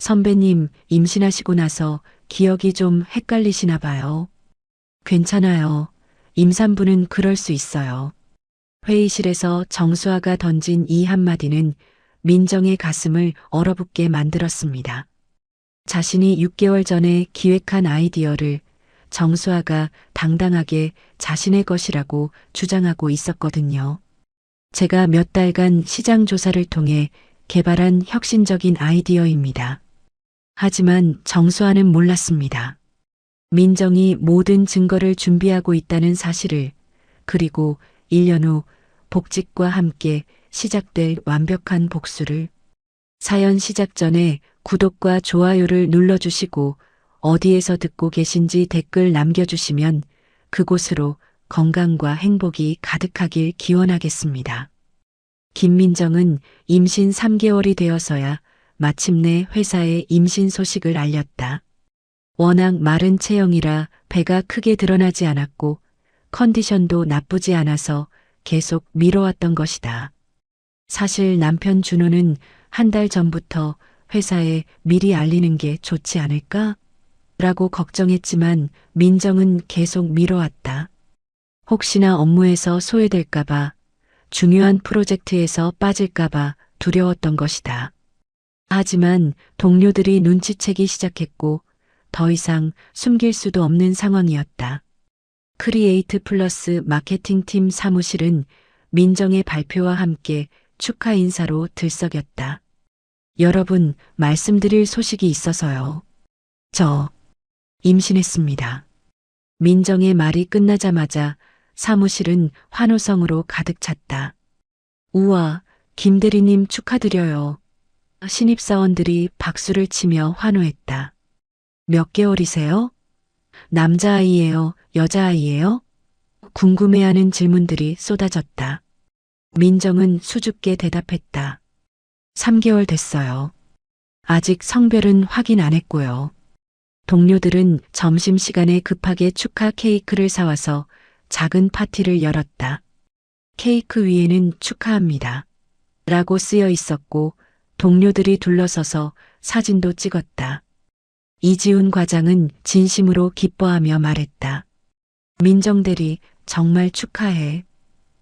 선배님, 임신하시고 나서 기억이 좀 헷갈리시나 봐요. 괜찮아요. 임산부는 그럴 수 있어요. 회의실에서 정수아가 던진 이 한마디는 민정의 가슴을 얼어붙게 만들었습니다. 자신이 6개월 전에 기획한 아이디어를 정수아가 당당하게 자신의 것이라고 주장하고 있었거든요. 제가 몇 달간 시장 조사를 통해 개발한 혁신적인 아이디어입니다. 하지만 정수아는 몰랐습니다. 민정이 모든 증거를 준비하고 있다는 사실을, 그리고 1년 후 복직과 함께 시작될 완벽한 복수를. 사연 시작 전에 구독과 좋아요를 눌러주시고 어디에서 듣고 계신지 댓글 남겨주시면 그곳으로 건강과 행복이 가득하길 기원하겠습니다. 김민정은 임신 3개월이 되어서야 마침내 회사에 임신 소식을 알렸다. 워낙 마른 체형이라 배가 크게 드러나지 않았고 컨디션도 나쁘지 않아서 계속 미뤄왔던 것이다. 사실 남편 준호는 한 달 전부터 회사에 미리 알리는 게 좋지 않을까? 라고 걱정했지만 민정은 계속 미뤄왔다. 혹시나 업무에서 소외될까봐, 중요한 프로젝트에서 빠질까봐 두려웠던 것이다. 하지만 동료들이 눈치채기 시작했고 더 이상 숨길 수도 없는 상황이었다. 크리에이트 플러스 마케팅팀 사무실은 민정의 발표와 함께 축하 인사로 들썩였다. 여러분, 말씀드릴 소식이 있어서요. 저 임신했습니다. 민정의 말이 끝나자마자 사무실은 환호성으로 가득 찼다. 우와, 김대리님 축하드려요. 신입사원들이 박수를 치며 환호했다. 몇 개월이세요? 남자아이예요? 여자아이예요? 궁금해하는 질문들이 쏟아졌다. 민정은 수줍게 대답했다. 3개월 됐어요. 아직 성별은 확인 안 했고요. 동료들은 점심시간에 급하게 축하 케이크를 사와서 작은 파티를 열었다. 케이크 위에는 축하합니다. 라고 쓰여 있었고 동료들이 둘러서서 사진도 찍었다. 이지훈 과장은 진심으로 기뻐하며 말했다. 민정대리, 정말 축하해.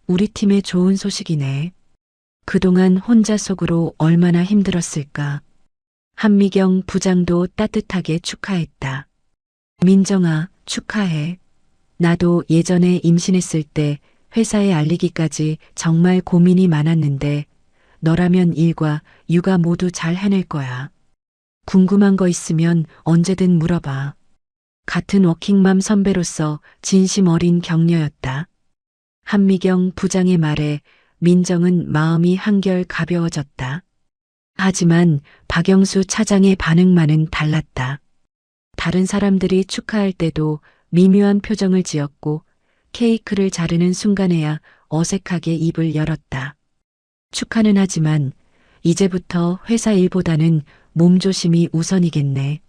우리 팀에 좋은 소식이네. 그동안 혼자 속으로 얼마나 힘들었을까. 한미경 부장도 따뜻하게 축하했다. 민정아, 축하해. 나도 예전에 임신했을 때 회사에 알리기까지 정말 고민이 많았는데 너라면 일과 육아 모두 잘 해낼 거야. 궁금한 거 있으면 언제든 물어봐. 같은 워킹맘 선배로서 진심 어린 격려였다. 한미경 부장의 말에 민정은 마음이 한결 가벼워졌다. 하지만 박영수 차장의 반응만은 달랐다. 다른 사람들이 축하할 때도 미묘한 표정을 지었고 케이크를 자르는 순간에야 어색하게 입을 열었다. 축하는 하지만 이제부터 회사 일보다는 몸조심이 우선이겠네.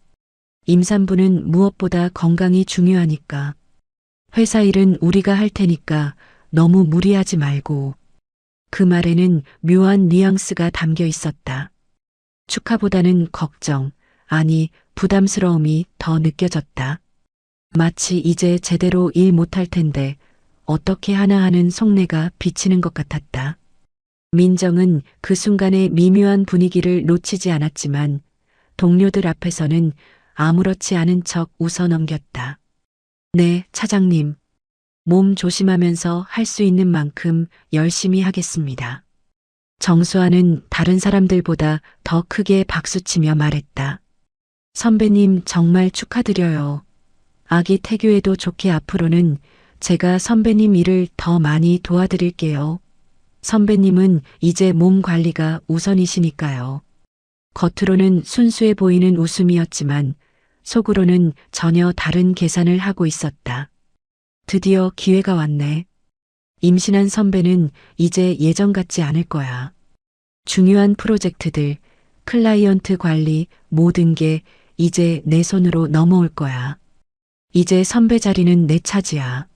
임산부는 무엇보다 건강이 중요하니까. 회사 일은 우리가 할 테니까 너무 무리하지 말고. 그 말에는 묘한 뉘앙스가 담겨 있었다. 축하보다는 걱정, 아니 부담스러움이 더 느껴졌다. 마치 이제 제대로 일 못할 텐데 어떻게 하나 하는 속내가 비치는 것 같았다. 민정은 그 순간의 미묘한 분위기를 놓치지 않았지만 동료들 앞에서는 아무렇지 않은 척 웃어 넘겼다. 네, 차장님. 몸 조심하면서 할 수 있는 만큼 열심히 하겠습니다. 정수아는 다른 사람들보다 더 크게 박수치며 말했다. 선배님 정말 축하드려요. 아기 태교에도 좋게 앞으로는 제가 선배님 일을 더 많이 도와드릴게요. 선배님은 이제 몸 관리가 우선이시니까요. 겉으로는 순수해 보이는 웃음이었지만 속으로는 전혀 다른 계산을 하고 있었다. 드디어 기회가 왔네. 임신한 선배는 이제 예전 같지 않을 거야. 중요한 프로젝트들, 클라이언트 관리, 모든 게 이제 내 손으로 넘어올 거야. 이제 선배 자리는 내 차지야.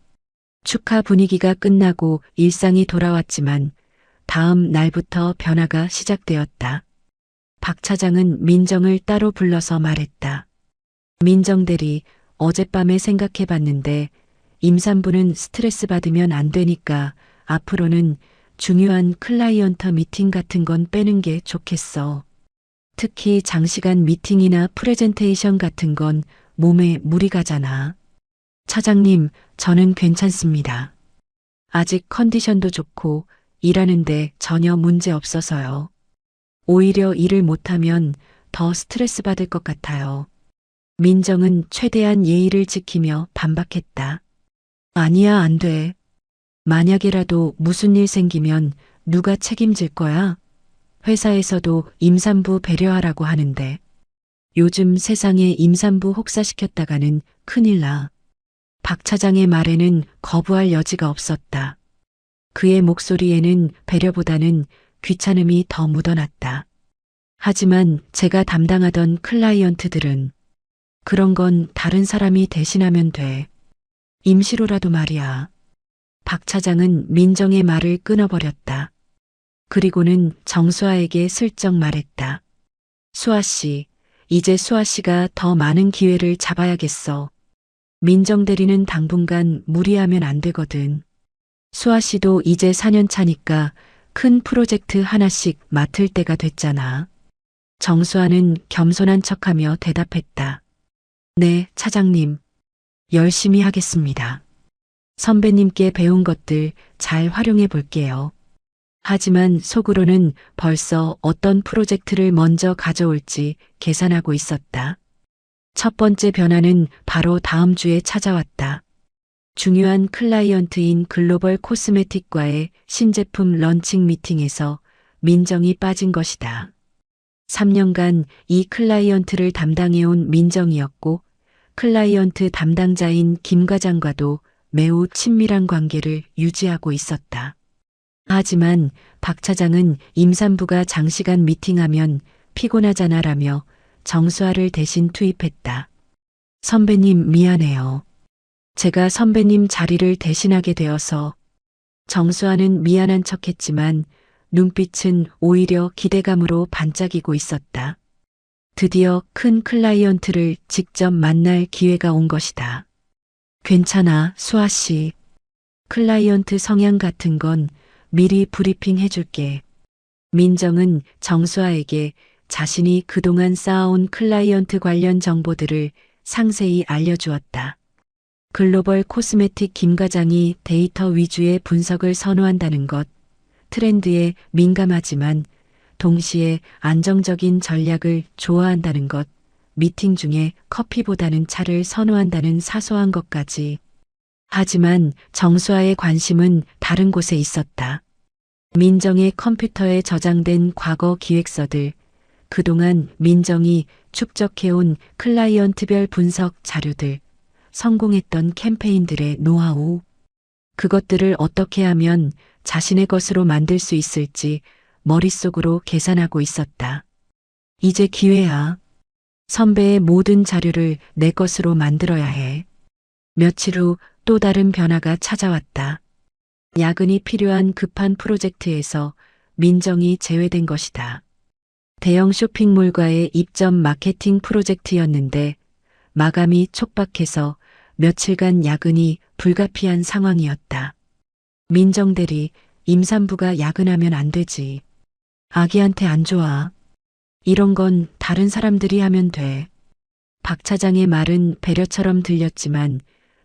축하 분위기가 끝나고 일상이 돌아왔지만 다음 날부터 변화가 시작되었다. 박 차장은 민정을 따로 불러서 말했다. 민정 대리, 어젯밤에 생각해 봤는데 임산부는 스트레스 받으면 안 되니까 앞으로는 중요한 클라이언트 미팅 같은 건 빼는 게 좋겠어. 특히 장시간 미팅이나 프레젠테이션 같은 건 몸에 무리 가잖아. 차장님, 저는 괜찮습니다. 아직 컨디션도 좋고 일하는데 전혀 문제 없어서요. 오히려 일을 못하면 더 스트레스 받을 것 같아요. 민정은 최대한 예의를 지키며 반박했다. 아니야, 안 돼. 만약에라도 무슨 일 생기면 누가 책임질 거야? 회사에서도 임산부 배려하라고 하는데 요즘 세상에 임산부 혹사시켰다가는 큰일 나. 박 차장의 말에는 거부할 여지가 없었다. 그의 목소리에는 배려보다는 귀찮음이 더 묻어났다. 하지만 제가 담당하던 클라이언트들은 그런 건 다른 사람이 대신하면 돼. 임시로라도 말이야. 박 차장은 민정의 말을 끊어버렸다. 그리고는 정수아에게 슬쩍 말했다. 수아 씨, 이제 수아 씨가 더 많은 기회를 잡아야겠어. 민정 대리는 당분간 무리하면 안 되거든. 수아 씨도 이제 4년 차니까 큰 프로젝트 하나씩 맡을 때가 됐잖아. 정수아는 겸손한 척하며 대답했다. 네, 차장님. 열심히 하겠습니다. 선배님께 배운 것들 잘 활용해 볼게요. 하지만 속으로는 벌써 어떤 프로젝트를 먼저 가져올지 계산하고 있었다. 첫 번째 변화는 바로 다음 주에 찾아왔다. 중요한 클라이언트인 글로벌 코스메틱과의 신제품 런칭 미팅에서 민정이 빠진 것이다. 3년간 이 클라이언트를 담당해온 민정이었고 클라이언트 담당자인 김 과장과도 매우 친밀한 관계를 유지하고 있었다. 하지만 박 차장은 임산부가 장시간 미팅하면 피곤하잖아라며 정수아를 대신 투입했다. 선배님 미안해요. 제가 선배님 자리를 대신하게 되어서. 정수아는 미안한 척했지만 눈빛은 오히려 기대감으로 반짝이고 있었다. 드디어 큰 클라이언트를 직접 만날 기회가 온 것이다. 괜찮아, 수아 씨. 클라이언트 성향 같은 건 미리 브리핑 해줄게. 민정은 정수아에게 자신이 그동안 쌓아온 클라이언트 관련 정보들을 상세히 알려주었다. 글로벌 코스메틱 김 과장이 데이터 위주의 분석을 선호한다는 것, 트렌드에 민감하지만 동시에 안정적인 전략을 좋아한다는 것, 미팅 중에 커피보다는 차를 선호한다는 사소한 것까지. 하지만 정수아의 관심은 다른 곳에 있었다. 민정의 컴퓨터에 저장된 과거 기획서들, 그동안 민정이 축적해온 클라이언트별 분석 자료들, 성공했던 캠페인들의 노하우, 그것들을 어떻게 하면 자신의 것으로 만들 수 있을지 머릿속으로 계산하고 있었다. 이제 기회야. 선배의 모든 자료를 내 것으로 만들어야 해. 며칠 후 또 다른 변화가 찾아왔다. 야근이 필요한 급한 프로젝트에서 민정이 제외된 것이다. 대형 쇼핑몰과의 입점 마케팅 프로젝트였는데 마감이 촉박해서 며칠간 야근이 불가피한 상황이었다. 민정 대리, 임산부가 야근하면 안 되지. 아기한테 안 좋아. 이런 건 다른 사람들이 하면 돼. 박 차장의 말은 배려처럼 들렸지만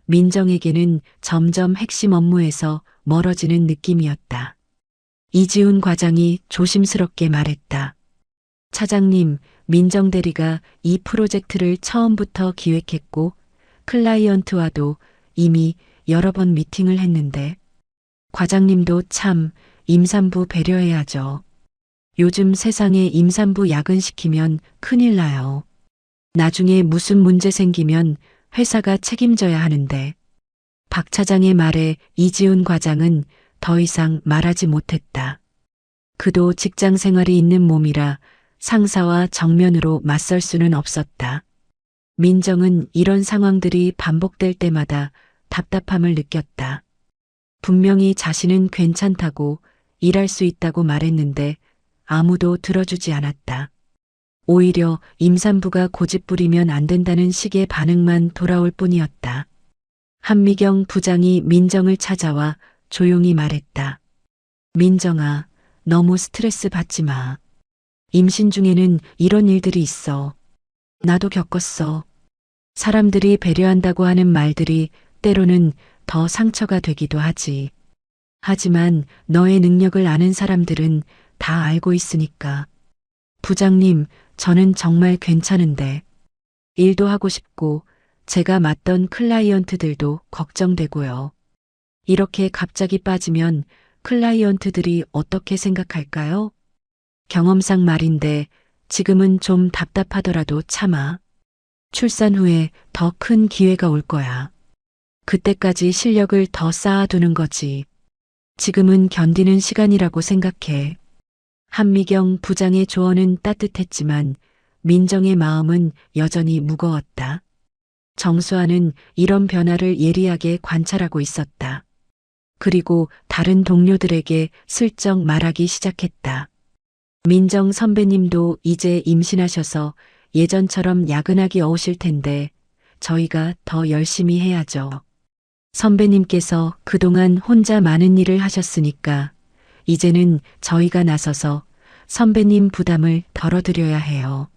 민정에게는 점점 핵심 업무에서 멀어지는 느낌이었다. 이지훈 과장이 조심스럽게 말했다. 차장님, 민정 대리가 이 프로젝트를 처음부터 기획했고 클라이언트와도 이미 여러 번 미팅을 했는데 과장님도 참 임산부 배려해야죠. 요즘 세상에 임산부 야근시키면 큰일 나요. 나중에 무슨 문제 생기면 회사가 책임져야 하는데. 박 차장의 말에 이지훈 과장은 더 이상 말하지 못했다. 그도 직장 생활이 있는 몸이라 상사와 정면으로 맞설 수는 없었다. 민정은 이런 상황들이 반복될 때마다 답답함을 느꼈다. 분명히 자신은 괜찮다고 일할 수 있다고 말했는데 아무도 들어주지 않았다. 오히려 임산부가 고집부리면 안 된다는 식의 반응만 돌아올 뿐이었다. 한미경 부장이 민정을 찾아와 조용히 말했다. 민정아, 너무 스트레스 받지 마. 임신 중에는 이런 일들이 있어. 나도 겪었어. 사람들이 배려한다고 하는 말들이 때로는 더 상처가 되기도 하지. 하지만 너의 능력을 아는 사람들은 다 알고 있으니까. 부장님, 저는 정말 괜찮은데. 일도 하고 싶고, 제가 맡던 클라이언트들도 걱정되고요. 이렇게 갑자기 빠지면 클라이언트들이 어떻게 생각할까요? 경험상 말인데 지금은 좀 답답하더라도 참아. 출산 후에 더 큰 기회가 올 거야. 그때까지 실력을 더 쌓아두는 거지. 지금은 견디는 시간이라고 생각해. 한미경 부장의 조언은 따뜻했지만 민정의 마음은 여전히 무거웠다. 정수아는 이런 변화를 예리하게 관찰하고 있었다. 그리고 다른 동료들에게 슬쩍 말하기 시작했다. 민정 선배님도 이제 임신하셔서 예전처럼 야근하기 어우실 텐데 저희가 더 열심히 해야죠. 선배님께서 그동안 혼자 많은 일을 하셨으니까 이제는 저희가 나서서 선배님 부담을 덜어드려야 해요.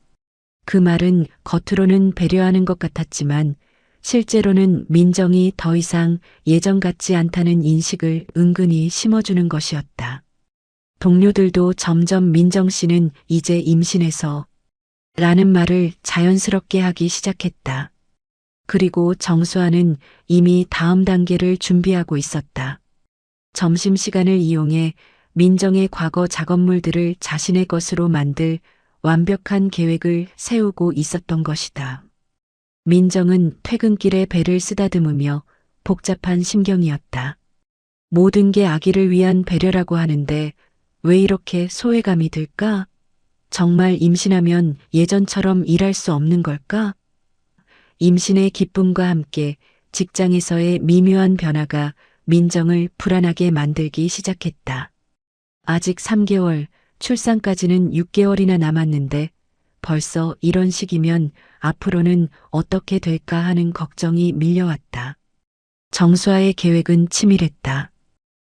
그 말은 겉으로는 배려하는 것 같았지만 실제로는 민정이 더 이상 예전 같지 않다는 인식을 은근히 심어주는 것이었다. 동료들도 점점 민정 씨는 이제 임신해서 라는 말을 자연스럽게 하기 시작했다. 그리고 정수아는 이미 다음 단계를 준비하고 있었다. 점심시간을 이용해 민정의 과거 작업물들을 자신의 것으로 만들 완벽한 계획을 세우고 있었던 것이다. 민정은 퇴근길에 배를 쓰다듬으며 복잡한 심경이었다. 모든 게 아기를 위한 배려라고 하는데 왜 이렇게 소외감이 들까? 정말 임신하면 예전처럼 일할 수 없는 걸까? 임신의 기쁨과 함께 직장에서의 미묘한 변화가 민정을 불안하게 만들기 시작했다. 아직 3개월, 출산까지는 6개월이나 남았는데 벌써 이런 시기면 앞으로는 어떻게 될까 하는 걱정이 밀려왔다. 정수아의 계획은 치밀했다.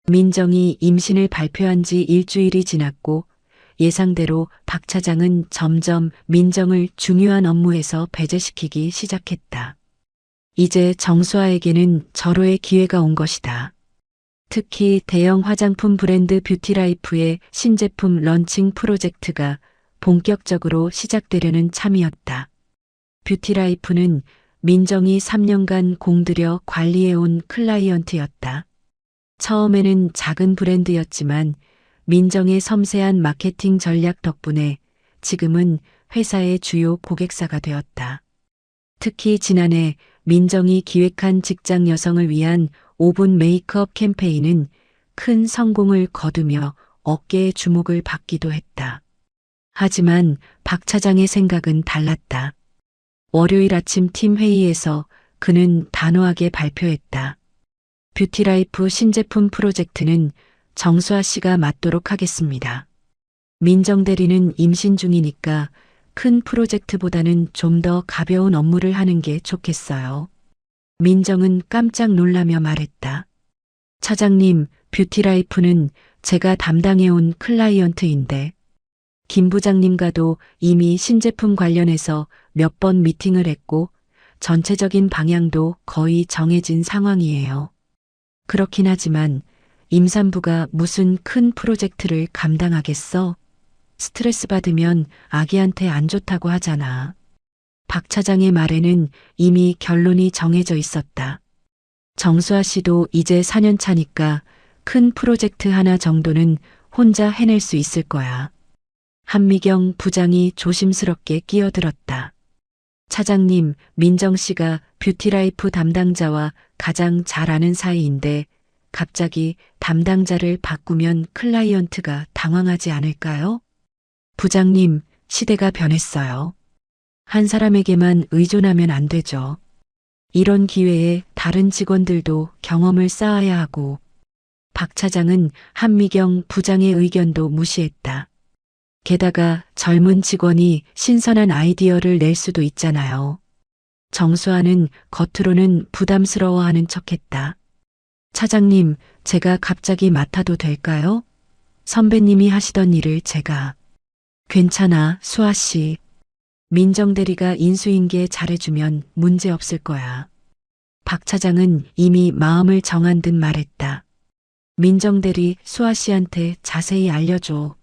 민정이 임신을 발표한 지 일주일이 지났고 예상대로 박 차장은 점점 민정을 중요한 업무에서 배제시키기 시작했다. 이제 정수아에게는 절호의 기회가 온 것이다. 특히 대형 화장품 브랜드 뷰티라이프의 신제품 런칭 프로젝트가 본격적으로 시작되려는 참이었다. 뷰티라이프는 민정이 3년간 공들여 관리해온 클라이언트였다. 처음에는 작은 브랜드였지만 민정의 섬세한 마케팅 전략 덕분에 지금은 회사의 주요 고객사가 되었다. 특히 지난해 민정이 기획한 직장 여성을 위한 5분 메이크업 캠페인은 큰 성공을 거두며 업계의 주목을 받기도 했다. 하지만 박 차장의 생각은 달랐다. 월요일 아침 팀 회의에서 그는 단호하게 발표했다. 뷰티라이프 신제품 프로젝트는 정수아 씨가 맡도록 하겠습니다. 민정 대리는 임신 중이니까 큰 프로젝트보다는 좀 더 가벼운 업무를 하는 게 좋겠어요. 민정은 깜짝 놀라며 말했다. 차장님, 뷰티라이프는 제가 담당해온 클라이언트인데 김 부장님과도 이미 신제품 관련해서 몇 번 미팅을 했고 전체적인 방향도 거의 정해진 상황이에요. 그렇긴 하지만 임산부가 무슨 큰 프로젝트를 감당하겠어? 스트레스 받으면 아기한테 안 좋다고 하잖아. 박 차장의 말에는 이미 결론이 정해져 있었다. 정수아 씨도 이제 4년 차니까 큰 프로젝트 하나 정도는 혼자 해낼 수 있을 거야. 한미경 부장이 조심스럽게 끼어들었다. 차장님, 민정 씨가 뷰티라이프 담당자와 가장 잘 아는 사이인데 갑자기 담당자를 바꾸면 클라이언트가 당황하지 않을까요? 부장님, 시대가 변했어요. 한 사람에게만 의존하면 안 되죠. 이런 기회에 다른 직원들도 경험을 쌓아야 하고 박 차장은 한미경 부장의 의견도 무시했다. 게다가 젊은 직원이 신선한 아이디어를 낼 수도 있잖아요. 정수아는 겉으로는 부담스러워하는 척했다. 차장님, 제가 갑자기 맡아도 될까요? 선배님이 하시던 일을 제가. 괜찮아, 수아 씨. 민정 대리가 인수인계 잘해주면 문제 없을 거야. 박 차장은 이미 마음을 정한 듯 말했다. 민정 대리, 수아 씨한테 자세히 알려줘.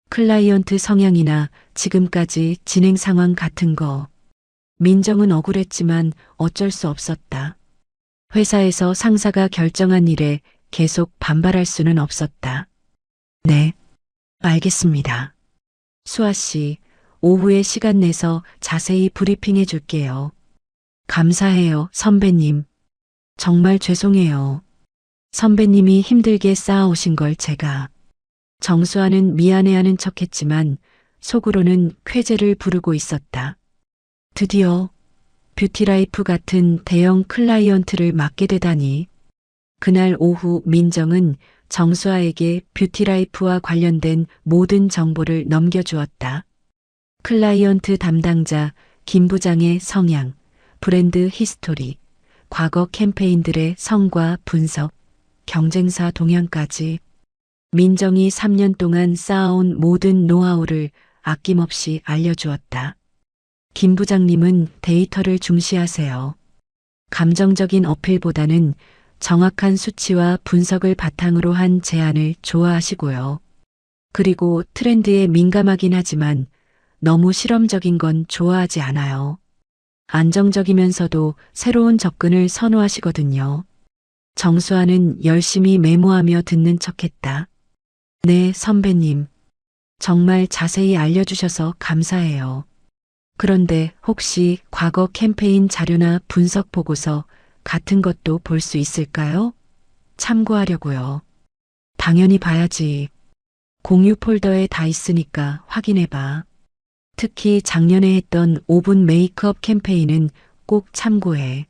클라이언트 성향이나 지금까지 진행 상황 같은 거. 민정은 억울했지만 어쩔 수 없었다. 회사에서 상사가 결정한 일에 계속 반발할 수는 없었다. 네, 알겠습니다. 수아 씨, 오후에 시간 내서 자세히 브리핑해 줄게요. 감사해요, 선배님. 정말 죄송해요. 선배님이 힘들게 쌓아오신 걸 제가. 정수아는 미안해하는 척했지만 속으로는 쾌재를 부르고 있었다. 드디어 뷰티라이프 같은 대형 클라이언트를 맡게 되다니. 그날 오후 민정은 정수아에게 뷰티라이프와 관련된 모든 정보를 넘겨주었다. 클라이언트 담당자 김 부장의 성향, 브랜드 히스토리, 과거 캠페인들의 성과 분석, 경쟁사 동향까지. 민정이 3년 동안 쌓아온 모든 노하우를 아낌없이 알려주었다. 김 부장님은 데이터를 중시하세요. 감정적인 어필보다는 정확한 수치와 분석을 바탕으로 한 제안을 좋아하시고요. 그리고 트렌드에 민감하긴 하지만 너무 실험적인 건 좋아하지 않아요. 안정적이면서도 새로운 접근을 선호하시거든요. 정수아는 열심히 메모하며 듣는 척했다. 네, 선배님. 정말 자세히 알려주셔서 감사해요. 그런데 혹시 과거 캠페인 자료나 분석 보고서 같은 것도 볼 수 있을까요? 참고하려고요. 당연히 봐야지. 공유 폴더에 다 있으니까 확인해봐. 특히 작년에 했던 5분 메이크업 캠페인은 꼭 참고해.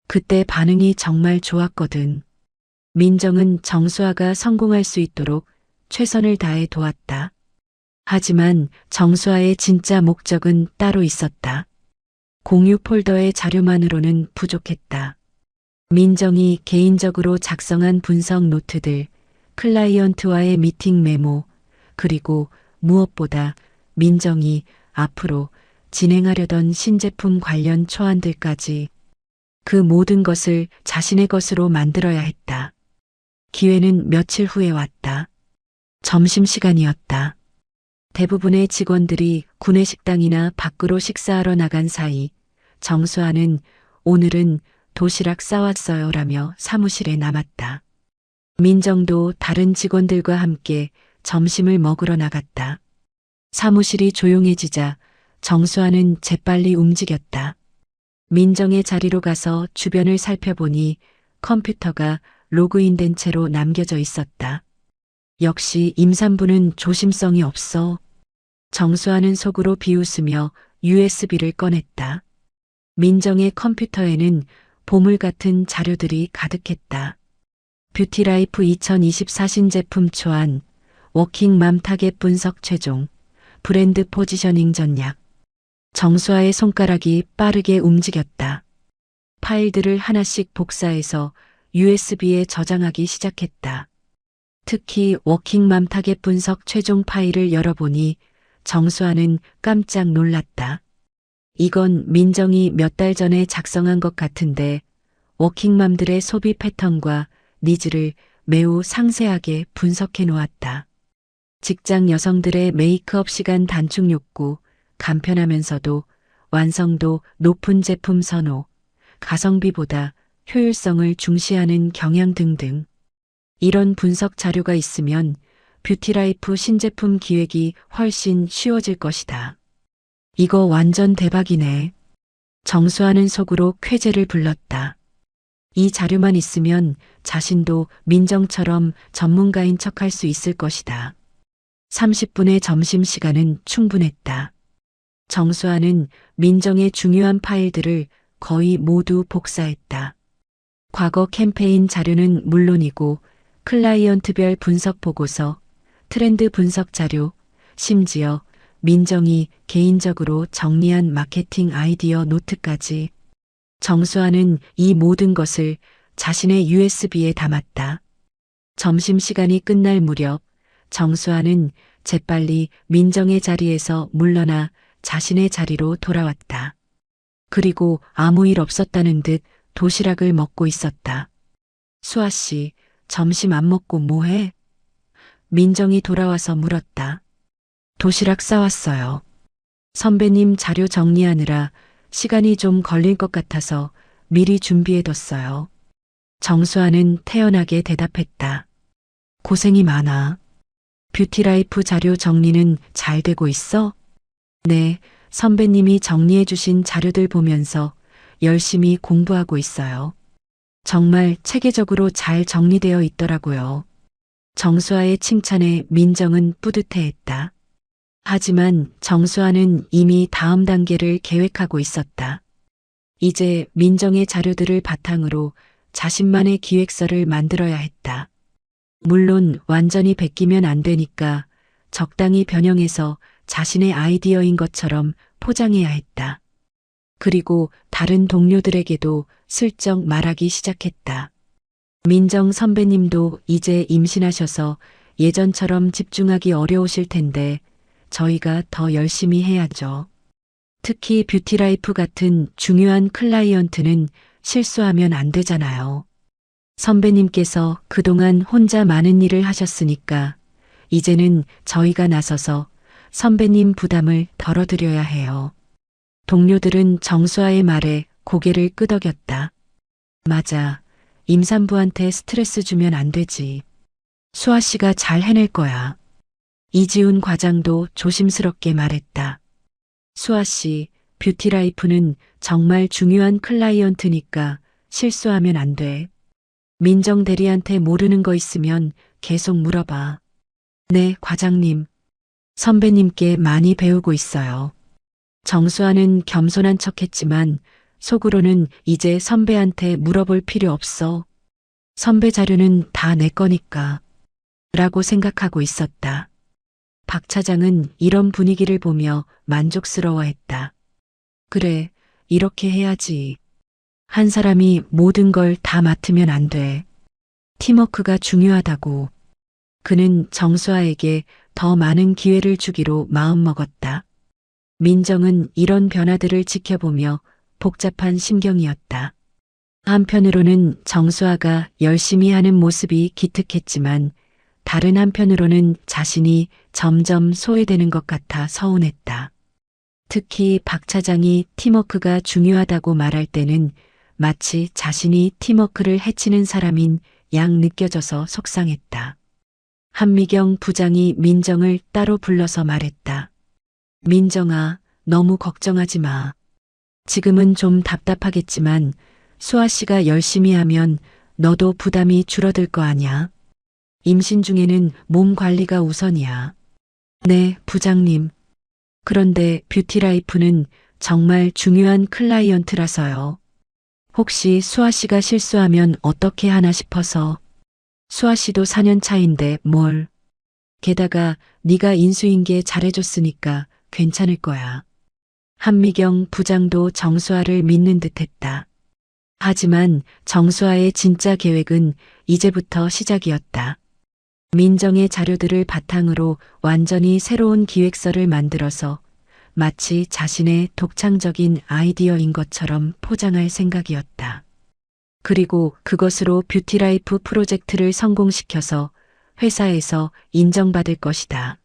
그때 반응이 정말 좋았거든. 민정은 정수아가 성공할 수 있도록 최선을 다해 도왔다. 하지만 정수아의 진짜 목적은 따로 있었다. 공유 폴더의 자료만으로는 부족했다. 민정이 개인적으로 작성한 분석 노트들, 클라이언트와의 미팅 메모, 그리고 무엇보다 민정이 앞으로 진행하려던 신제품 관련 초안들까지 그 모든 것을 자신의 것으로 만들어야 했다. 기회는 며칠 후에 왔다. 점심시간이었다. 대부분의 직원들이 구내식당이나 밖으로 식사하러 나간 사이 정수아는 오늘은 도시락 싸왔어요 라며 사무실에 남았다. 민정도 다른 직원들과 함께 점심을 먹으러 나갔다. 사무실이 조용해지자 정수아는 재빨리 움직였다. 민정의 자리로 가서 주변을 살펴보니 컴퓨터가 로그인된 채로 남겨져 있었다. 역시 임산부는 조심성이 없어. 정수아는 속으로 비웃으며 USB를 꺼냈다. 민정의 컴퓨터에는 보물 같은 자료들이 가득했다. 뷰티라이프 2024 신제품 초안, 워킹맘 타겟 분석 최종, 브랜드 포지셔닝 전략. 정수아의 손가락이 빠르게 움직였다. 파일들을 하나씩 복사해서 USB에 저장하기 시작했다. 특히 워킹맘 타겟 분석 최종 파일을 열어보니 정수아는 깜짝 놀랐다. 이건 민정이 몇 달 전에 작성한 것 같은데 워킹맘들의 소비 패턴과 니즈를 매우 상세하게 분석해 놓았다. 직장 여성들의 메이크업 시간 단축 욕구, 간편하면서도 완성도 높은 제품 선호, 가성비보다 효율성을 중시하는 경향 등등. 이런 분석 자료가 있으면 뷰티라이프 신제품 기획이 훨씬 쉬워질 것이다. 이거 완전 대박이네. 정수아는 속으로 쾌재를 불렀다. 이 자료만 있으면 자신도 민정처럼 전문가인 척할 수 있을 것이다. 30분의 점심시간은 충분했다. 정수아는 민정의 중요한 파일들을 거의 모두 복사했다. 과거 캠페인 자료는 물론이고 클라이언트별 분석 보고서, 트렌드 분석 자료, 심지어 민정이 개인적으로 정리한 마케팅 아이디어 노트까지. 정수아는 이 모든 것을 자신의 USB에 담았다. 점심시간이 끝날 무렵 정수아는 재빨리 민정의 자리에서 물러나 자신의 자리로 돌아왔다. 그리고 아무 일 없었다는 듯 도시락을 먹고 있었다. 수아 씨, 점심 안 먹고 뭐 해? 민정이 돌아와서 물었다. 도시락 싸왔어요. 선배님 자료 정리하느라 시간이 좀 걸릴 것 같아서 미리 준비해뒀어요. 정수아는 태연하게 대답했다. 고생이 많아. 뷰티라이프 자료 정리는 잘 되고 있어? 네, 선배님이 정리해주신 자료들 보면서 열심히 공부하고 있어요. 정말 체계적으로 잘 정리되어 있더라고요. 정수아의 칭찬에 민정은 뿌듯해했다. 하지만 정수아는 이미 다음 단계를 계획하고 있었다. 이제 민정의 자료들을 바탕으로 자신만의 기획서를 만들어야 했다. 물론 완전히 베끼면 안 되니까 적당히 변형해서 자신의 아이디어인 것처럼 포장해야 했다. 그리고 다른 동료들에게도 슬쩍 말하기 시작했다. 민정 선배님도 이제 임신하셔서 예전처럼 집중하기 어려우실 텐데 저희가 더 열심히 해야죠. 특히 뷰티라이프 같은 중요한 클라이언트는 실수하면 안 되잖아요. 선배님께서 그동안 혼자 많은 일을 하셨으니까 이제는 저희가 나서서 선배님 부담을 덜어드려야 해요. 동료들은 정수아의 말에 고개를 끄덕였다. 맞아. 임산부한테 스트레스 주면 안 되지. 수아 씨가 잘 해낼 거야. 이지훈 과장도 조심스럽게 말했다. 수아 씨, 뷰티라이프는 정말 중요한 클라이언트니까 실수하면 안 돼. 민정 대리한테 모르는 거 있으면 계속 물어봐. 네, 과장님. 선배님께 많이 배우고 있어요. 정수아는 겸손한 척했지만 속으로는 이제 선배한테 물어볼 필요 없어. 선배 자료는 다 내 거니까. 라고 생각하고 있었다. 박 차장은 이런 분위기를 보며 만족스러워했다. 그래, 이렇게 해야지. 한 사람이 모든 걸 다 맡으면 안 돼. 팀워크가 중요하다고. 그는 정수아에게 더 많은 기회를 주기로 마음먹었다. 민정은 이런 변화들을 지켜보며 복잡한 심경이었다. 한편으로는 정수아가 열심히 하는 모습이 기특했지만 다른 한편으로는 자신이 점점 소외되는 것 같아 서운했다. 특히 박 차장이 팀워크가 중요하다고 말할 때는 마치 자신이 팀워크를 해치는 사람인 양 느껴져서 속상했다. 한미경 부장이 민정을 따로 불러서 말했다. 민정아, 너무 걱정하지 마. 지금은 좀 답답하겠지만 수아 씨가 열심히 하면 너도 부담이 줄어들 거 아냐. 임신 중에는 몸 관리가 우선이야. 네, 부장님. 그런데 뷰티라이프는 정말 중요한 클라이언트라서요. 혹시 수아 씨가 실수하면 어떻게 하나 싶어서. 수아 씨도 4년 차인데 뭘. 게다가 네가 인수인계 잘해줬으니까 괜찮을 거야. 한미경 부장도 정수아를 믿는 듯했다. 하지만 정수아의 진짜 계획은 이제부터 시작이었다. 민정의 자료들을 바탕으로 완전히 새로운 기획서를 만들어서 마치 자신의 독창적인 아이디어인 것처럼 포장할 생각이었다. 그리고 그것으로 뷰티라이프 프로젝트를 성공시켜서 회사에서 인정받을 것이다.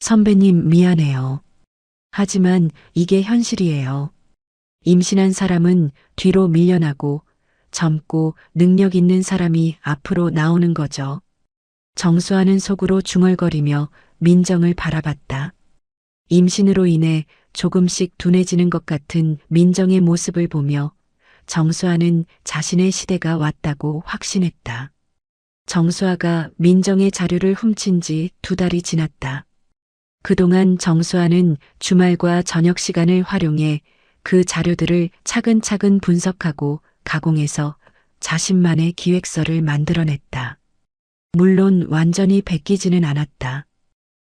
선배님 미안해요. 하지만 이게 현실이에요. 임신한 사람은 뒤로 밀려나고 젊고 능력 있는 사람이 앞으로 나오는 거죠. 정수아는 속으로 중얼거리며 민정을 바라봤다. 임신으로 인해 조금씩 둔해지는 것 같은 민정의 모습을 보며 정수아는 자신의 시대가 왔다고 확신했다. 정수아가 민정의 자료를 훔친 지 2달이 지났다. 그동안 정수아는 주말과 저녁 시간을 활용해 그 자료들을 차근차근 분석하고 가공해서 자신만의 기획서를 만들어냈다. 물론 완전히 베끼지는 않았다.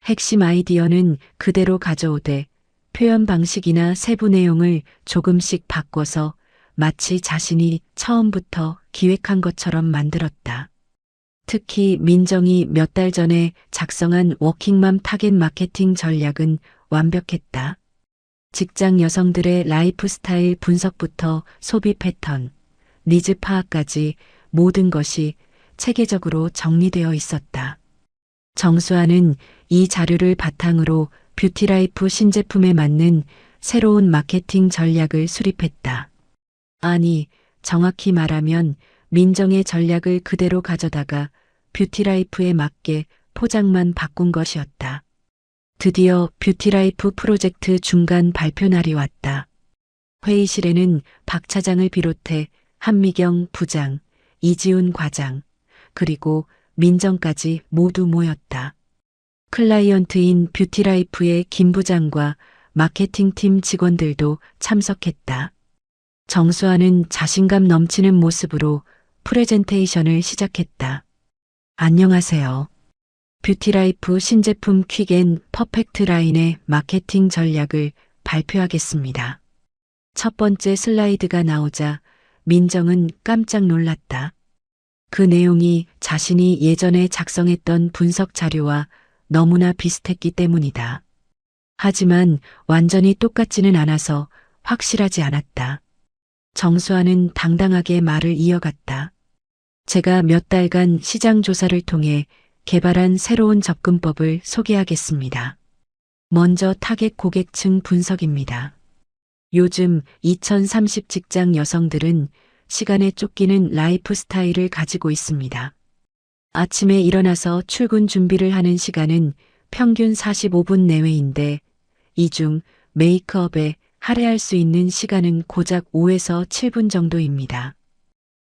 핵심 아이디어는 그대로 가져오되 표현 방식이나 세부 내용을 조금씩 바꿔서 마치 자신이 처음부터 기획한 것처럼 만들었다. 특히 민정이 몇 달 전에 작성한 워킹맘 타겟 마케팅 전략은 완벽했다. 직장 여성들의 라이프 스타일 분석부터 소비 패턴, 니즈 파악까지 모든 것이 체계적으로 정리되어 있었다. 정수아는 이 자료를 바탕으로 뷰티라이프 신제품에 맞는 새로운 마케팅 전략을 수립했다. 아니, 정확히 말하면 민정의 전략을 그대로 가져다가 뷰티라이프에 맞게 포장만 바꾼 것이었다. 드디어 뷰티라이프 프로젝트 중간 발표 날이 왔다. 회의실에는 박 차장을 비롯해 한미경 부장, 이지훈 과장, 그리고 민정까지 모두 모였다. 클라이언트인 뷰티라이프의 김 부장과 마케팅팀 직원들도 참석했다. 정수아는 자신감 넘치는 모습으로 프레젠테이션을 시작했다. 안녕하세요. 뷰티라이프 신제품 퀵앤 퍼펙트 라인의 마케팅 전략을 발표하겠습니다. 첫 번째 슬라이드가 나오자 민정은 깜짝 놀랐다. 그 내용이 자신이 예전에 작성했던 분석 자료와 너무나 비슷했기 때문이다. 하지만 완전히 똑같지는 않아서 확실하지 않았다. 정수아는 당당하게 말을 이어갔다. 제가 몇 달간 시장 조사를 통해 개발한 새로운 접근법을 소개하겠습니다. 먼저 타겟 고객층 분석입니다. 요즘 2030 직장 여성들은 시간에 쫓기는 라이프 스타일을 가지고 있습니다. 아침에 일어나서 출근 준비를 하는 시간은 평균 45분 내외인데 이 중 메이크업에 할애할 수 있는 시간은 고작 5에서 7분 정도입니다.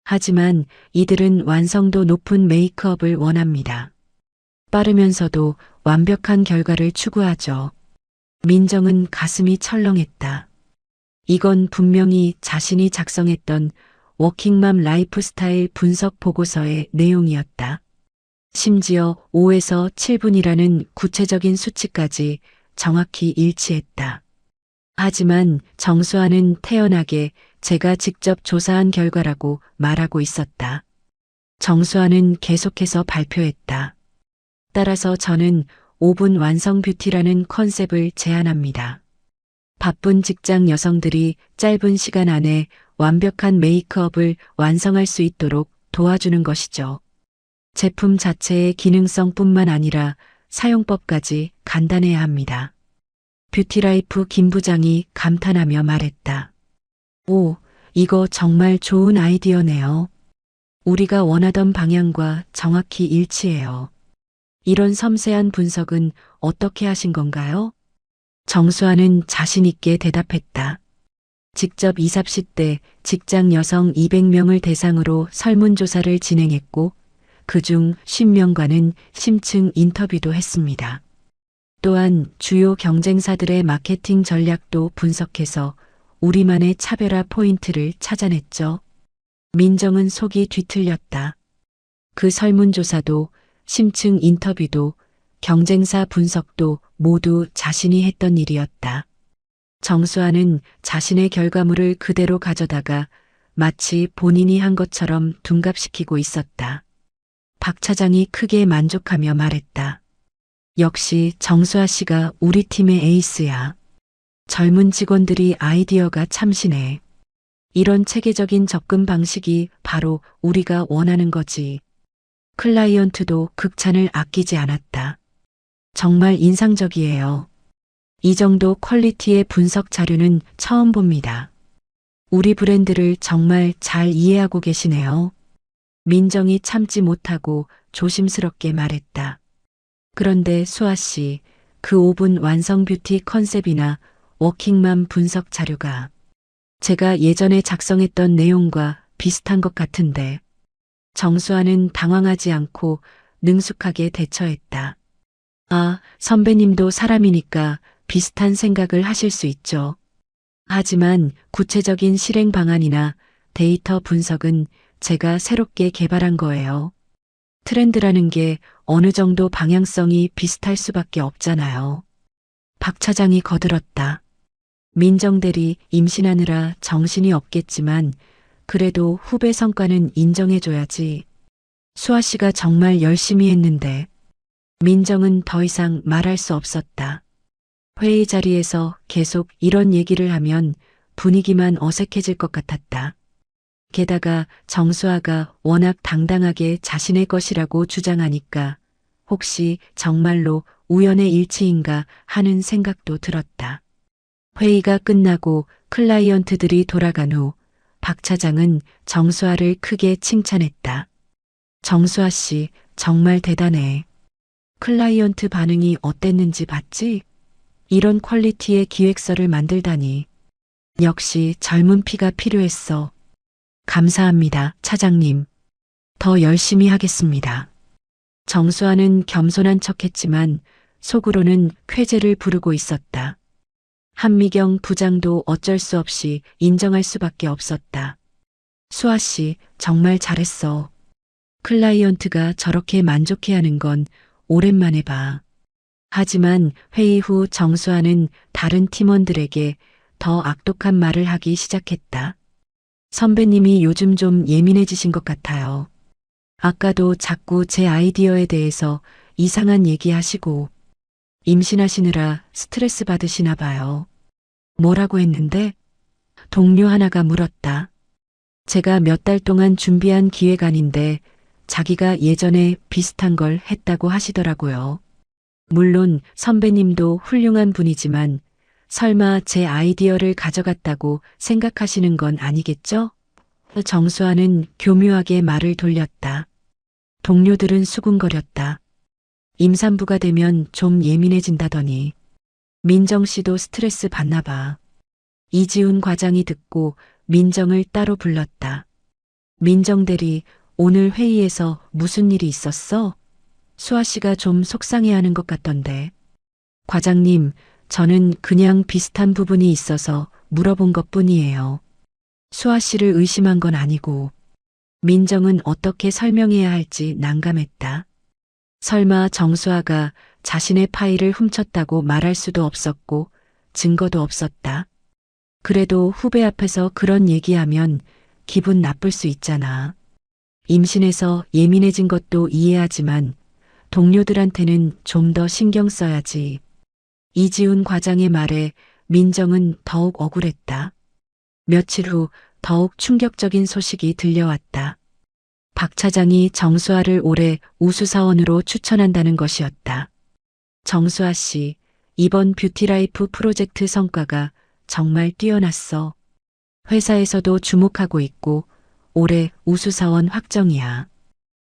하지만 이들은 완성도 높은 메이크업을 원합니다. 빠르면서도 완벽한 결과를 추구하죠. 민정은 가슴이 철렁했다. 이건 분명히 자신이 작성했던 워킹맘 라이프 스타일 분석 보고서의 내용이었다. 심지어 5에서 7분이라는 구체적인 수치까지 정확히 일치했다. 하지만 정수아는 태연하게 제가 직접 조사한 결과라고 말하고 있었다. 정수아는 계속해서 발표했다. 따라서 저는 5분 완성 뷰티라는 컨셉을 제안합니다. 바쁜 직장 여성들이 짧은 시간 안에 완벽한 메이크업을 완성할 수 있도록 도와주는 것이죠. 제품 자체의 기능성뿐만 아니라 사용법까지 간단해야 합니다. 뷰티라이프 김 부장이 감탄하며 말했다. 오, 이거 정말 좋은 아이디어네요. 우리가 원하던 방향과 정확히 일치해요. 이런 섬세한 분석은 어떻게 하신 건가요? 정수아는 자신 있게 대답했다. 직접 20, 30대 직장 여성 200명을 대상으로 설문조사를 진행했고 그중 10명과는 심층 인터뷰도 했습니다. 또한 주요 경쟁사들의 마케팅 전략도 분석해서 우리만의 차별화 포인트를 찾아냈죠. 민정은 속이 뒤틀렸다. 그 설문조사도 심층 인터뷰도 경쟁사 분석도 모두 자신이 했던 일이었다. 정수아는 자신의 결과물을 그대로 가져다가 마치 본인이 한 것처럼 둔갑시키고 있었다. 박 차장이 크게 만족하며 말했다. 역시 정수아 씨가 우리 팀의 에이스야. 젊은 직원들이 아이디어가 참신해. 이런 체계적인 접근 방식이 바로 우리가 원하는 거지. 클라이언트도 극찬을 아끼지 않았다. 정말 인상적이에요. 이 정도 퀄리티의 분석 자료는 처음 봅니다. 우리 브랜드를 정말 잘 이해하고 계시네요. 민정이 참지 못하고 조심스럽게 말했다. 그런데 수아 씨, 그 5분 완성 뷰티 컨셉이나 워킹맘 분석 자료가 제가 예전에 작성했던 내용과 비슷한 것 같은데. 정수아는 당황하지 않고 능숙하게 대처했다. 아, 선배님도 사람이니까 비슷한 생각을 하실 수 있죠. 하지만 구체적인 실행 방안이나 데이터 분석은 제가 새롭게 개발한 거예요. 트렌드라는 게 어느 정도 방향성이 비슷할 수밖에 없잖아요. 박 차장이 거들었다. 민정 대리 임신하느라 정신이 없겠지만 그래도 후배 성과는 인정해줘야지. 수아 씨가 정말 열심히 했는데. 민정은 더 이상 말할 수 없었다. 회의 자리에서 계속 이런 얘기를 하면 분위기만 어색해질 것 같았다. 게다가 정수아가 워낙 당당하게 자신의 것이라고 주장하니까 혹시 정말로 우연의 일치인가 하는 생각도 들었다. 회의가 끝나고 클라이언트들이 돌아간 후 박 차장은 정수아를 크게 칭찬했다. 정수아 씨 정말 대단해. 클라이언트 반응이 어땠는지 봤지? 이런 퀄리티의 기획서를 만들다니. 역시 젊은 피가 필요했어. 감사합니다, 차장님. 더 열심히 하겠습니다. 정수아는 겸손한 척했지만 속으로는 쾌재를 부르고 있었다. 한미경 부장도 어쩔 수 없이 인정할 수밖에 없었다. 수아 씨, 정말 잘했어. 클라이언트가 저렇게 만족해하는 건 오랜만에 봐. 하지만 회의 후 정수아는 다른 팀원들에게 더 악독한 말을 하기 시작했다. 선배님이 요즘 좀 예민해지신 것 같아요. 아까도 자꾸 제 아이디어에 대해서 이상한 얘기하시고 임신하시느라 스트레스 받으시나 봐요. 뭐라고 했는데? 동료 하나가 물었다. 제가 몇 달 동안 준비한 기획안인데 자기가 예전에 비슷한 걸 했다고 하시더라고요. 물론 선배님도 훌륭한 분이지만 설마 제 아이디어를 가져갔다고 생각하시는 건 아니겠죠? 정수아는 교묘하게 말을 돌렸다. 동료들은 수군거렸다. 임산부가 되면 좀 예민해진다더니. 민정 씨도 스트레스 받나 봐. 이지훈 과장이 듣고 민정을 따로 불렀다. 민정 대리, 오늘 회의에서 무슨 일이 있었어? 수아 씨가 좀 속상해하는 것 같던데. 과장님, 저는 그냥 비슷한 부분이 있어서 물어본 것뿐이에요. 수아 씨를 의심한 건 아니고. 민정은 어떻게 설명해야 할지 난감했다. 설마 정수아가 자신의 파일을 훔쳤다고 말할 수도 없었고 증거도 없었다. 그래도 후배 앞에서 그런 얘기하면 기분 나쁠 수 있잖아. 임신해서 예민해진 것도 이해하지만 동료들한테는 좀 더 신경 써야지. 이지훈 과장의 말에 민정은 더욱 억울했다. 며칠 후 더욱 충격적인 소식이 들려왔다. 박 차장이 정수아를 올해 우수사원으로 추천한다는 것이었다. 정수아 씨, 이번 뷰티라이프 프로젝트 성과가 정말 뛰어났어. 회사에서도 주목하고 있고 올해 우수사원 확정이야.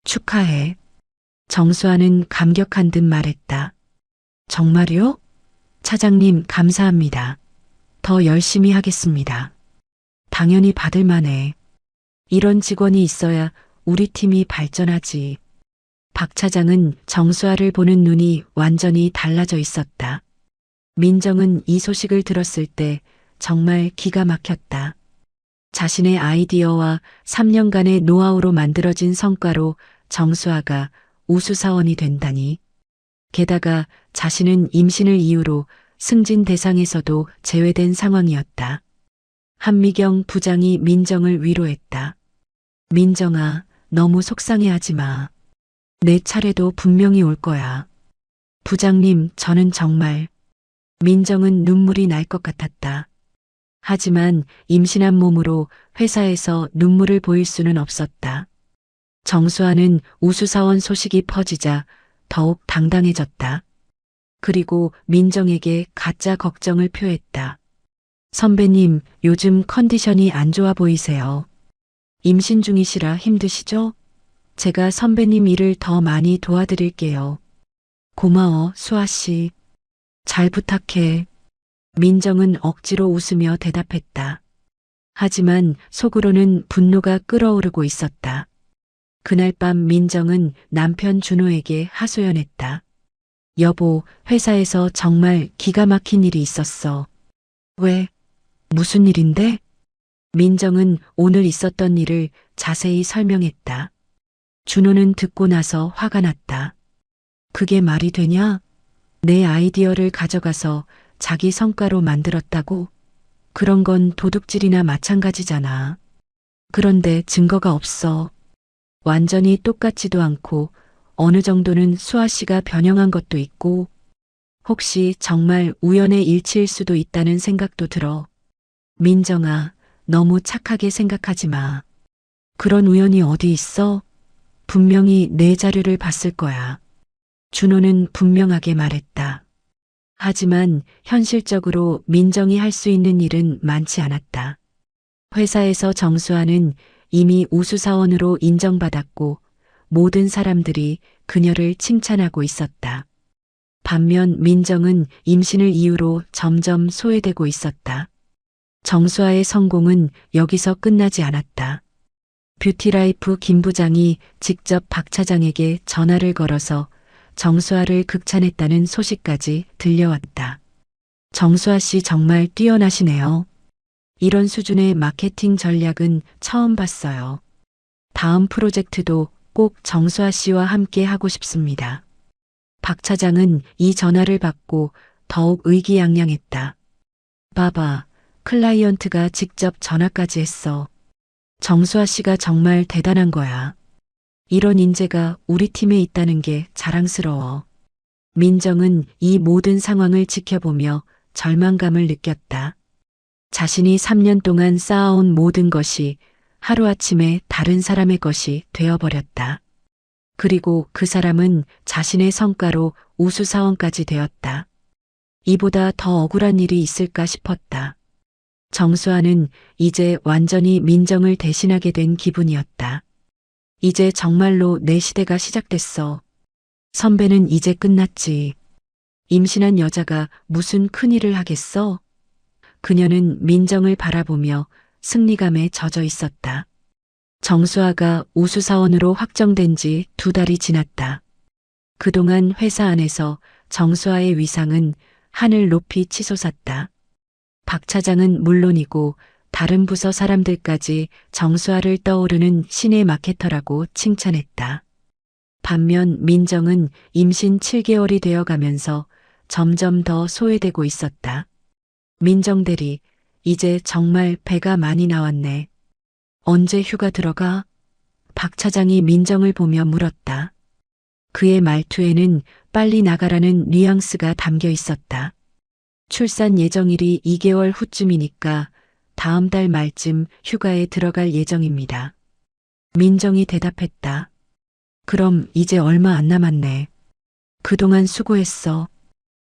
축하해. 정수아는 감격한 듯 말했다. 정말요? 차장님 감사합니다. 더 열심히 하겠습니다. 당연히 받을 만해. 이런 직원이 있어야 우리 팀이 발전하지. 박 차장은 정수아를 보는 눈이 완전히 달라져 있었다. 민정은 이 소식을 들었을 때 정말 기가 막혔다. 자신의 아이디어와 3년간의 노하우로 만들어진 성과로 정수아가 우수사원이 된다니. 게다가 자신은 임신을 이유로 승진 대상에서도 제외된 상황이었다. 한미경 부장이 민정을 위로했다. 민정아, 너무 속상해하지 마. 내 차례도 분명히 올 거야. 부장님, 저는 정말. 민정은 눈물이 날 것 같았다. 하지만 임신한 몸으로 회사에서 눈물을 보일 수는 없었다. 정수아는 우수사원 소식이 퍼지자 더욱 당당해졌다. 그리고 민정에게 가짜 걱정을 표했다. 선배님, 요즘 컨디션이 안 좋아 보이세요. 임신 중이시라 힘드시죠? 제가 선배님 일을 더 많이 도와드릴게요. 고마워, 수아 씨. 잘 부탁해. 민정은 억지로 웃으며 대답했다. 하지만 속으로는 분노가 끓어오르고 있었다. 그날 밤 민정은 남편 준호에게 하소연했다. 여보, 회사에서 정말 기가 막힌 일이 있었어. 왜? 무슨 일인데? 민정은 오늘 있었던 일을 자세히 설명했다. 준호는 듣고 나서 화가 났다. 그게 말이 되냐? 내 아이디어를 가져가서 자기 성과로 만들었다고? 그런 건 도둑질이나 마찬가지잖아. 그런데 증거가 없어. 완전히 똑같지도 않고 어느 정도는 수아 씨가 변형한 것도 있고 혹시 정말 우연의 일치일 수도 있다는 생각도 들어. 민정아, 너무 착하게 생각하지 마. 그런 우연이 어디 있어? 분명히 내 자료를 봤을 거야. 준호는 분명하게 말했다. 하지만 현실적으로 민정이 할 수 있는 일은 많지 않았다. 회사에서 정수아는 이미 우수사원으로 인정받았고 모든 사람들이 그녀를 칭찬하고 있었다. 반면 민정은 임신을 이유로 점점 소외되고 있었다. 정수아의 성공은 여기서 끝나지 않았다. 뷰티라이프 김 부장이 직접 박 차장에게 전화를 걸어서 정수아를 극찬했다는 소식까지 들려왔다. 정수아 씨 정말 뛰어나시네요. 이런 수준의 마케팅 전략은 처음 봤어요. 다음 프로젝트도 꼭 정수아 씨와 함께 하고 싶습니다. 박 차장은 이 전화를 받고 더욱 의기양양했다. 봐봐, 클라이언트가 직접 전화까지 했어. 정수아 씨가 정말 대단한 거야. 이런 인재가 우리 팀에 있다는 게 자랑스러워. 민정은 이 모든 상황을 지켜보며 절망감을 느꼈다. 자신이 3년 동안 쌓아온 모든 것이 하루아침에 다른 사람의 것이 되어버렸다. 그리고 그 사람은 자신의 성과로 우수사원까지 되었다. 이보다 더 억울한 일이 있을까 싶었다. 정수아는 이제 완전히 민정을 대신하게 된 기분이었다. 이제 정말로 내 시대가 시작됐어. 선배는 이제 끝났지. 임신한 여자가 무슨 큰일을 하겠어? 그녀는 민정을 바라보며 승리감에 젖어 있었다. 정수아가 우수사원으로 확정된 지 2달이 지났다. 그동안 회사 안에서 정수아의 위상은 하늘 높이 치솟았다. 박 차장은 물론이고 다른 부서 사람들까지 정수아를 떠오르는 신의 마케터라고 칭찬했다. 반면 민정은 임신 7개월이 되어가면서 점점 더 소외되고 있었다. 민정 대리, 이제 정말 배가 많이 나왔네. 언제 휴가 들어가? 박 차장이 민정을 보며 물었다. 그의 말투에는 빨리 나가라는 뉘앙스가 담겨 있었다. 출산 예정일이 2개월 후쯤이니까 다음 달 말쯤 휴가에 들어갈 예정입니다. 민정이 대답했다. 그럼 이제 얼마 안 남았네. 그동안 수고했어.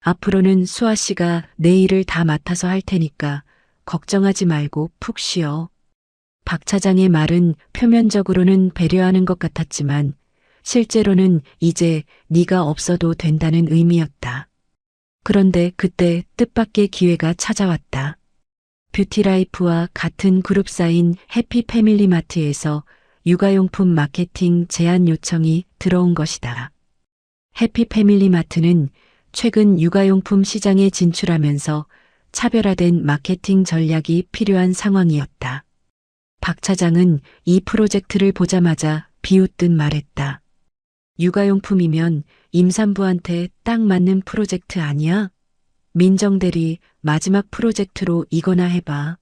앞으로는 수아 씨가 내 일을 다 맡아서 할 테니까 걱정하지 말고 푹 쉬어. 박 차장의 말은 표면적으로는 배려하는 것 같았지만 실제로는 이제 네가 없어도 된다는 의미였다. 그런데 그때 뜻밖의 기회가 찾아왔다. 뷰티라이프와 같은 그룹사인 해피패밀리마트에서 육아용품 마케팅 제안 요청이 들어온 것이다. 해피패밀리마트는 최근 육아용품 시장에 진출하면서 차별화된 마케팅 전략이 필요한 상황이었다. 박 차장은 이 프로젝트를 보자마자 비웃듯 말했다. 육아용품이면 임산부한테 딱 맞는 프로젝트 아니야? 민정 대리 마지막 프로젝트로 이거나 해봐.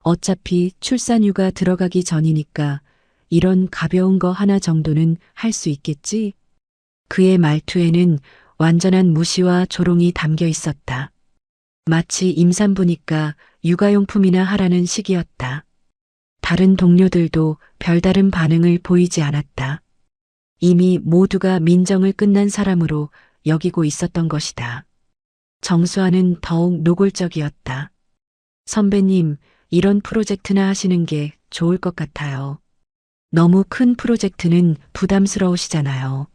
어차피 출산휴가 들어가기 전이니까 이런 가벼운 거 하나 정도는 할 수 있겠지? 그의 말투에는 완전한 무시와 조롱이 담겨 있었다. 마치 임산부니까 육아용품이나 하라는 식이었다. 다른 동료들도 별다른 반응을 보이지 않았다. 이미 모두가 민정을 끝난 사람으로 여기고 있었던 것이다. 정수아는 더욱 노골적이었다. 선배님, 이런 프로젝트나 하시는 게 좋을 것 같아요. 너무 큰 프로젝트는 부담스러우시잖아요.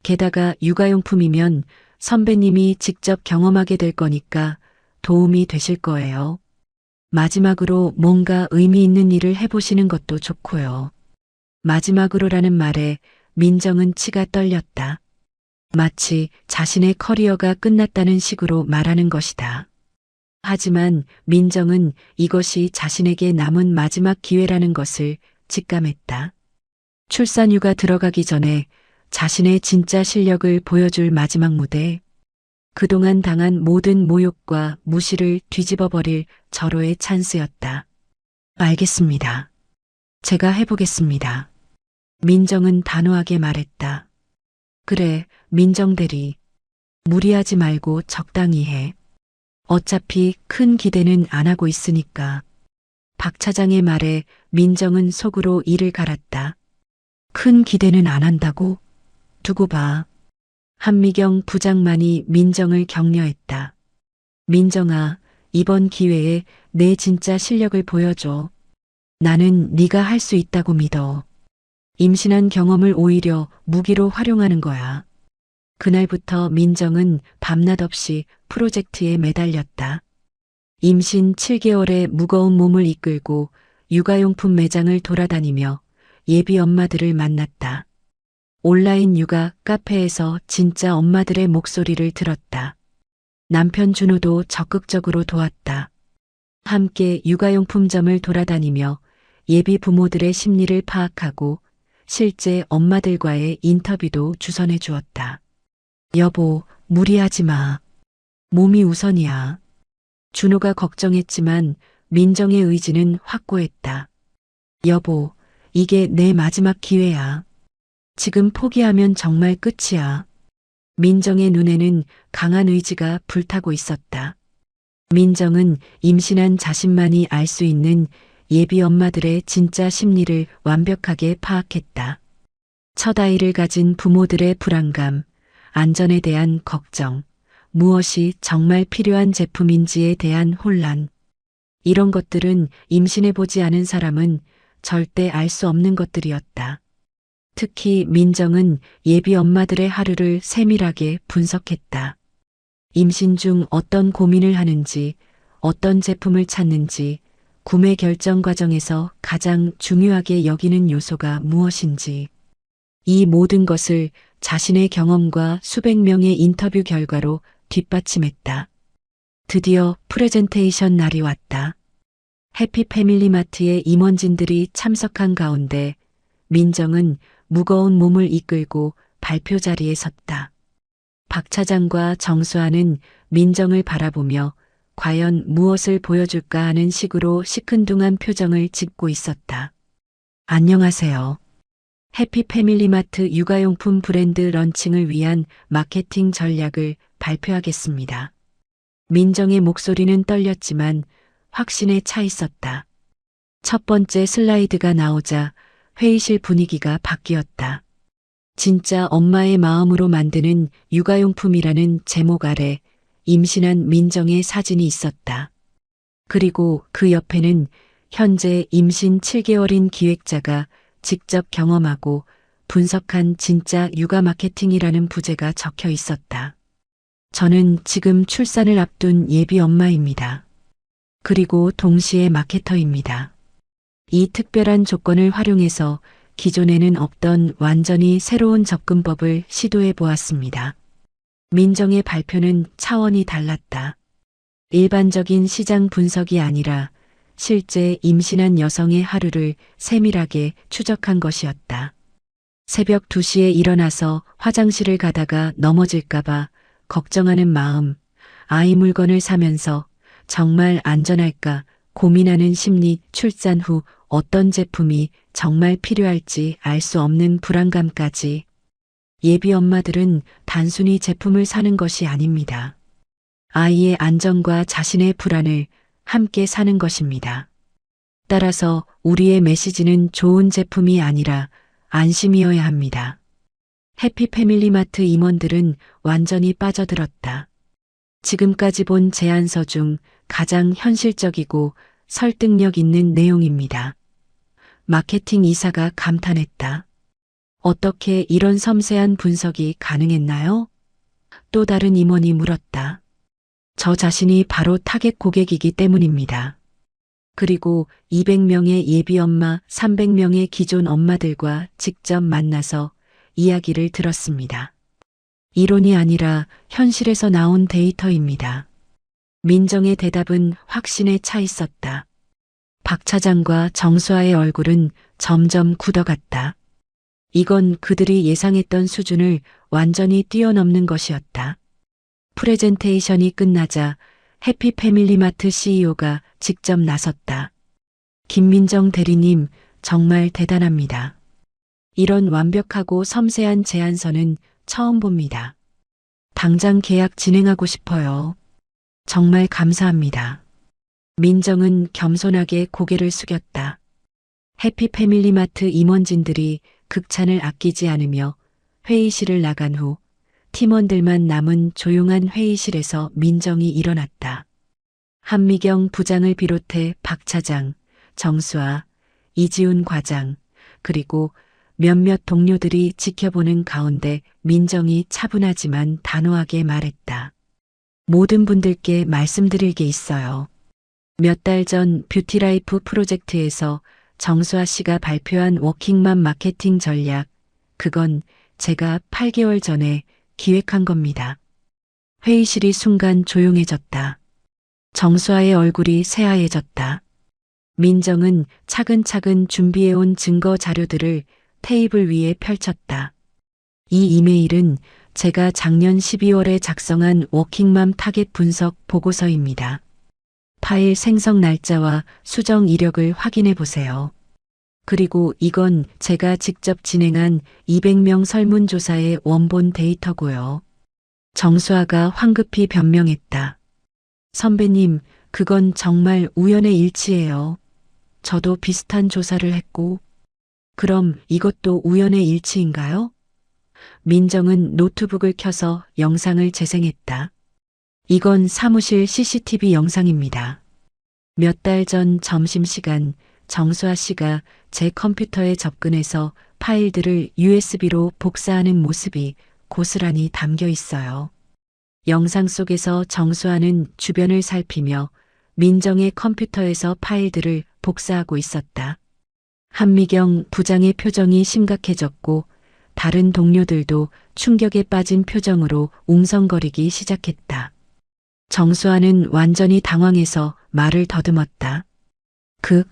게다가 육아용품이면 선배님이 직접 경험하게 될 거니까 도움이 되실 거예요. 마지막으로 뭔가 의미 있는 일을 해보시는 것도 좋고요. 마지막으로라는 말에 민정은 치가 떨렸다. 마치 자신의 커리어가 끝났다는 식으로 말하는 것이다. 하지만 민정은 이것이 자신에게 남은 마지막 기회라는 것을 직감했다. 출산휴가 들어가기 전에 자신의 진짜 실력을 보여줄 마지막 무대. 그동안 당한 모든 모욕과 무시를 뒤집어 버릴 절호의 찬스였다. 알겠습니다. 제가 해보겠습니다. 민정은 단호하게 말했다. 그래, 민정 대리. 무리하지 말고 적당히 해. 어차피 큰 기대는 안 하고 있으니까. 박 차장의 말에 민정은 속으로 이를 갈았다. 큰 기대는 안 한다고? 두고 봐. 한미경 부장만이 민정을 격려했다. 민정아, 이번 기회에 내 진짜 실력을 보여줘. 나는 네가 할 수 있다고 믿어. 임신한 경험을 오히려 무기로 활용하는 거야. 그날부터 민정은 밤낮 없이 프로젝트에 매달렸다. 임신 7개월의 무거운 몸을 이끌고 육아용품 매장을 돌아다니며 예비 엄마들을 만났다. 온라인 육아 카페에서 진짜 엄마들의 목소리를 들었다. 남편 준호도 적극적으로 도왔다. 함께 육아용품점을 돌아다니며 예비 부모들의 심리를 파악하고 실제 엄마들과의 인터뷰도 주선해 주었다. 여보, 무리하지 마. 몸이 우선이야. 준호가 걱정했지만 민정의 의지는 확고했다. 여보, 이게 내 마지막 기회야. 지금 포기하면 정말 끝이야. 민정의 눈에는 강한 의지가 불타고 있었다. 민정은 임신한 자신만이 알 수 있는 예비 엄마들의 진짜 심리를 완벽하게 파악했다. 첫 아이를 가진 부모들의 불안감, 안전에 대한 걱정, 무엇이 정말 필요한 제품인지에 대한 혼란. 이런 것들은 임신해보지 않은 사람은 절대 알 수 없는 것들이었다. 특히 민정은 예비 엄마들의 하루를 세밀하게 분석했다. 임신 중 어떤 고민을 하는지, 어떤 제품을 찾는지, 구매 결정 과정에서 가장 중요하게 여기는 요소가 무엇인지. 이 모든 것을 자신의 경험과 수백 명의 인터뷰 결과로 뒷받침했다. 드디어 프레젠테이션 날이 왔다. 해피패밀리마트의 임원진들이 참석한 가운데 민정은 무거운 몸을 이끌고 발표 자리에 섰다. 박 차장과 정수아는 민정을 바라보며 과연 무엇을 보여줄까 하는 식으로 시큰둥한 표정을 짓고 있었다. 안녕하세요. 해피패밀리마트 육아용품 브랜드 런칭을 위한 마케팅 전략을 발표하겠습니다. 민정의 목소리는 떨렸지만 확신에 차 있었다. 첫 번째 슬라이드가 나오자 회의실 분위기가 바뀌었다. 진짜 엄마의 마음으로 만드는 육아용품이라는 제목 아래 임신한 민정의 사진이 있었다. 그리고 그 옆에는 현재 임신 7개월인 기획자가 직접 경험하고 분석한 진짜 육아 마케팅이라는 부제가 적혀 있었다. 저는 지금 출산을 앞둔 예비 엄마입니다. 그리고 동시에 마케터입니다. 이 특별한 조건을 활용해서 기존에는 없던 완전히 새로운 접근법을 시도해 보았습니다. 민정의 발표는 차원이 달랐다. 일반적인 시장 분석이 아니라 실제 임신한 여성의 하루를 세밀하게 추적한 것이었다. 새벽 2시에 일어나서 화장실을 가다가 넘어질까봐 걱정하는 마음, 아이 물건을 사면서 정말 안전할까 고민하는 심리, 출산 후 어떤 제품이 정말 필요할지 알 수 없는 불안감까지. 예비 엄마들은 단순히 제품을 사는 것이 아닙니다. 아이의 안전과 자신의 불안을 함께 사는 것입니다. 따라서 우리의 메시지는 좋은 제품이 아니라 안심이어야 합니다. 해피패밀리마트 임원들은 완전히 빠져들었다. 지금까지 본 제안서 중 가장 현실적이고 설득력 있는 내용입니다. 마케팅 이사가 감탄했다. 어떻게 이런 섬세한 분석이 가능했나요? 또 다른 임원이 물었다. 저 자신이 바로 타겟 고객이기 때문입니다. 그리고 200명의 예비 엄마, 300명의 기존 엄마들과 직접 만나서 이야기를 들었습니다. 이론이 아니라 현실에서 나온 데이터입니다. 민정의 대답은 확신에 차 있었다. 박 차장과 정수아의 얼굴은 점점 굳어갔다. 이건 그들이 예상했던 수준을 완전히 뛰어넘는 것이었다. 프레젠테이션이 끝나자 해피패밀리마트 CEO가 직접 나섰다. 김민정 대리님, 정말 대단합니다. 이런 완벽하고 섬세한 제안서는 처음 봅니다. 당장 계약 진행하고 싶어요. 정말 감사합니다. 민정은 겸손하게 고개를 숙였다. 해피패밀리마트 임원진들이 극찬을 아끼지 않으며 회의실을 나간 후 팀원들만 남은 조용한 회의실에서 민정이 일어났다. 한미경 부장을 비롯해 박 차장, 정수아, 이지훈 과장, 그리고 몇몇 동료들이 지켜보는 가운데 민정이 차분하지만 단호하게 말했다. 모든 분들께 말씀드릴 게 있어요. 몇 달 전 뷰티라이프 프로젝트에서 정수아 씨가 발표한 워킹맘 마케팅 전략, 그건 제가 8개월 전에 기획한 겁니다. 회의실이 순간 조용해졌다. 정수아의 얼굴이 새하얘졌다. 민정은 차근차근 준비해온 증거 자료들을 테이블 위에 펼쳤다. 이 이메일은 제가 작년 12월에 작성한 워킹맘 타겟 분석 보고서입니다. 파일 생성 날짜와 수정 이력을 확인해 보세요. 그리고 이건 제가 직접 진행한 200명 설문조사의 원본 데이터고요. 정수아가 황급히 변명했다. 선배님, 그건 정말 우연의 일치예요. 저도 비슷한 조사를 했고. 그럼 이것도 우연의 일치인가요? 민정은 노트북을 켜서 영상을 재생했다. 이건 사무실 CCTV 영상입니다. 몇 달 전 점심시간 정수아 씨가 제 컴퓨터에 접근해서 파일들을 USB로 복사하는 모습이 고스란히 담겨 있어요. 영상 속에서 정수아는 주변을 살피며 민정의 컴퓨터에서 파일들을 복사하고 있었다. 한미경 부장의 표정이 심각해졌고 다른 동료들도 충격에 빠진 표정으로 웅성거리기 시작했다. 정수아는 완전히 당황해서 말을 더듬었다.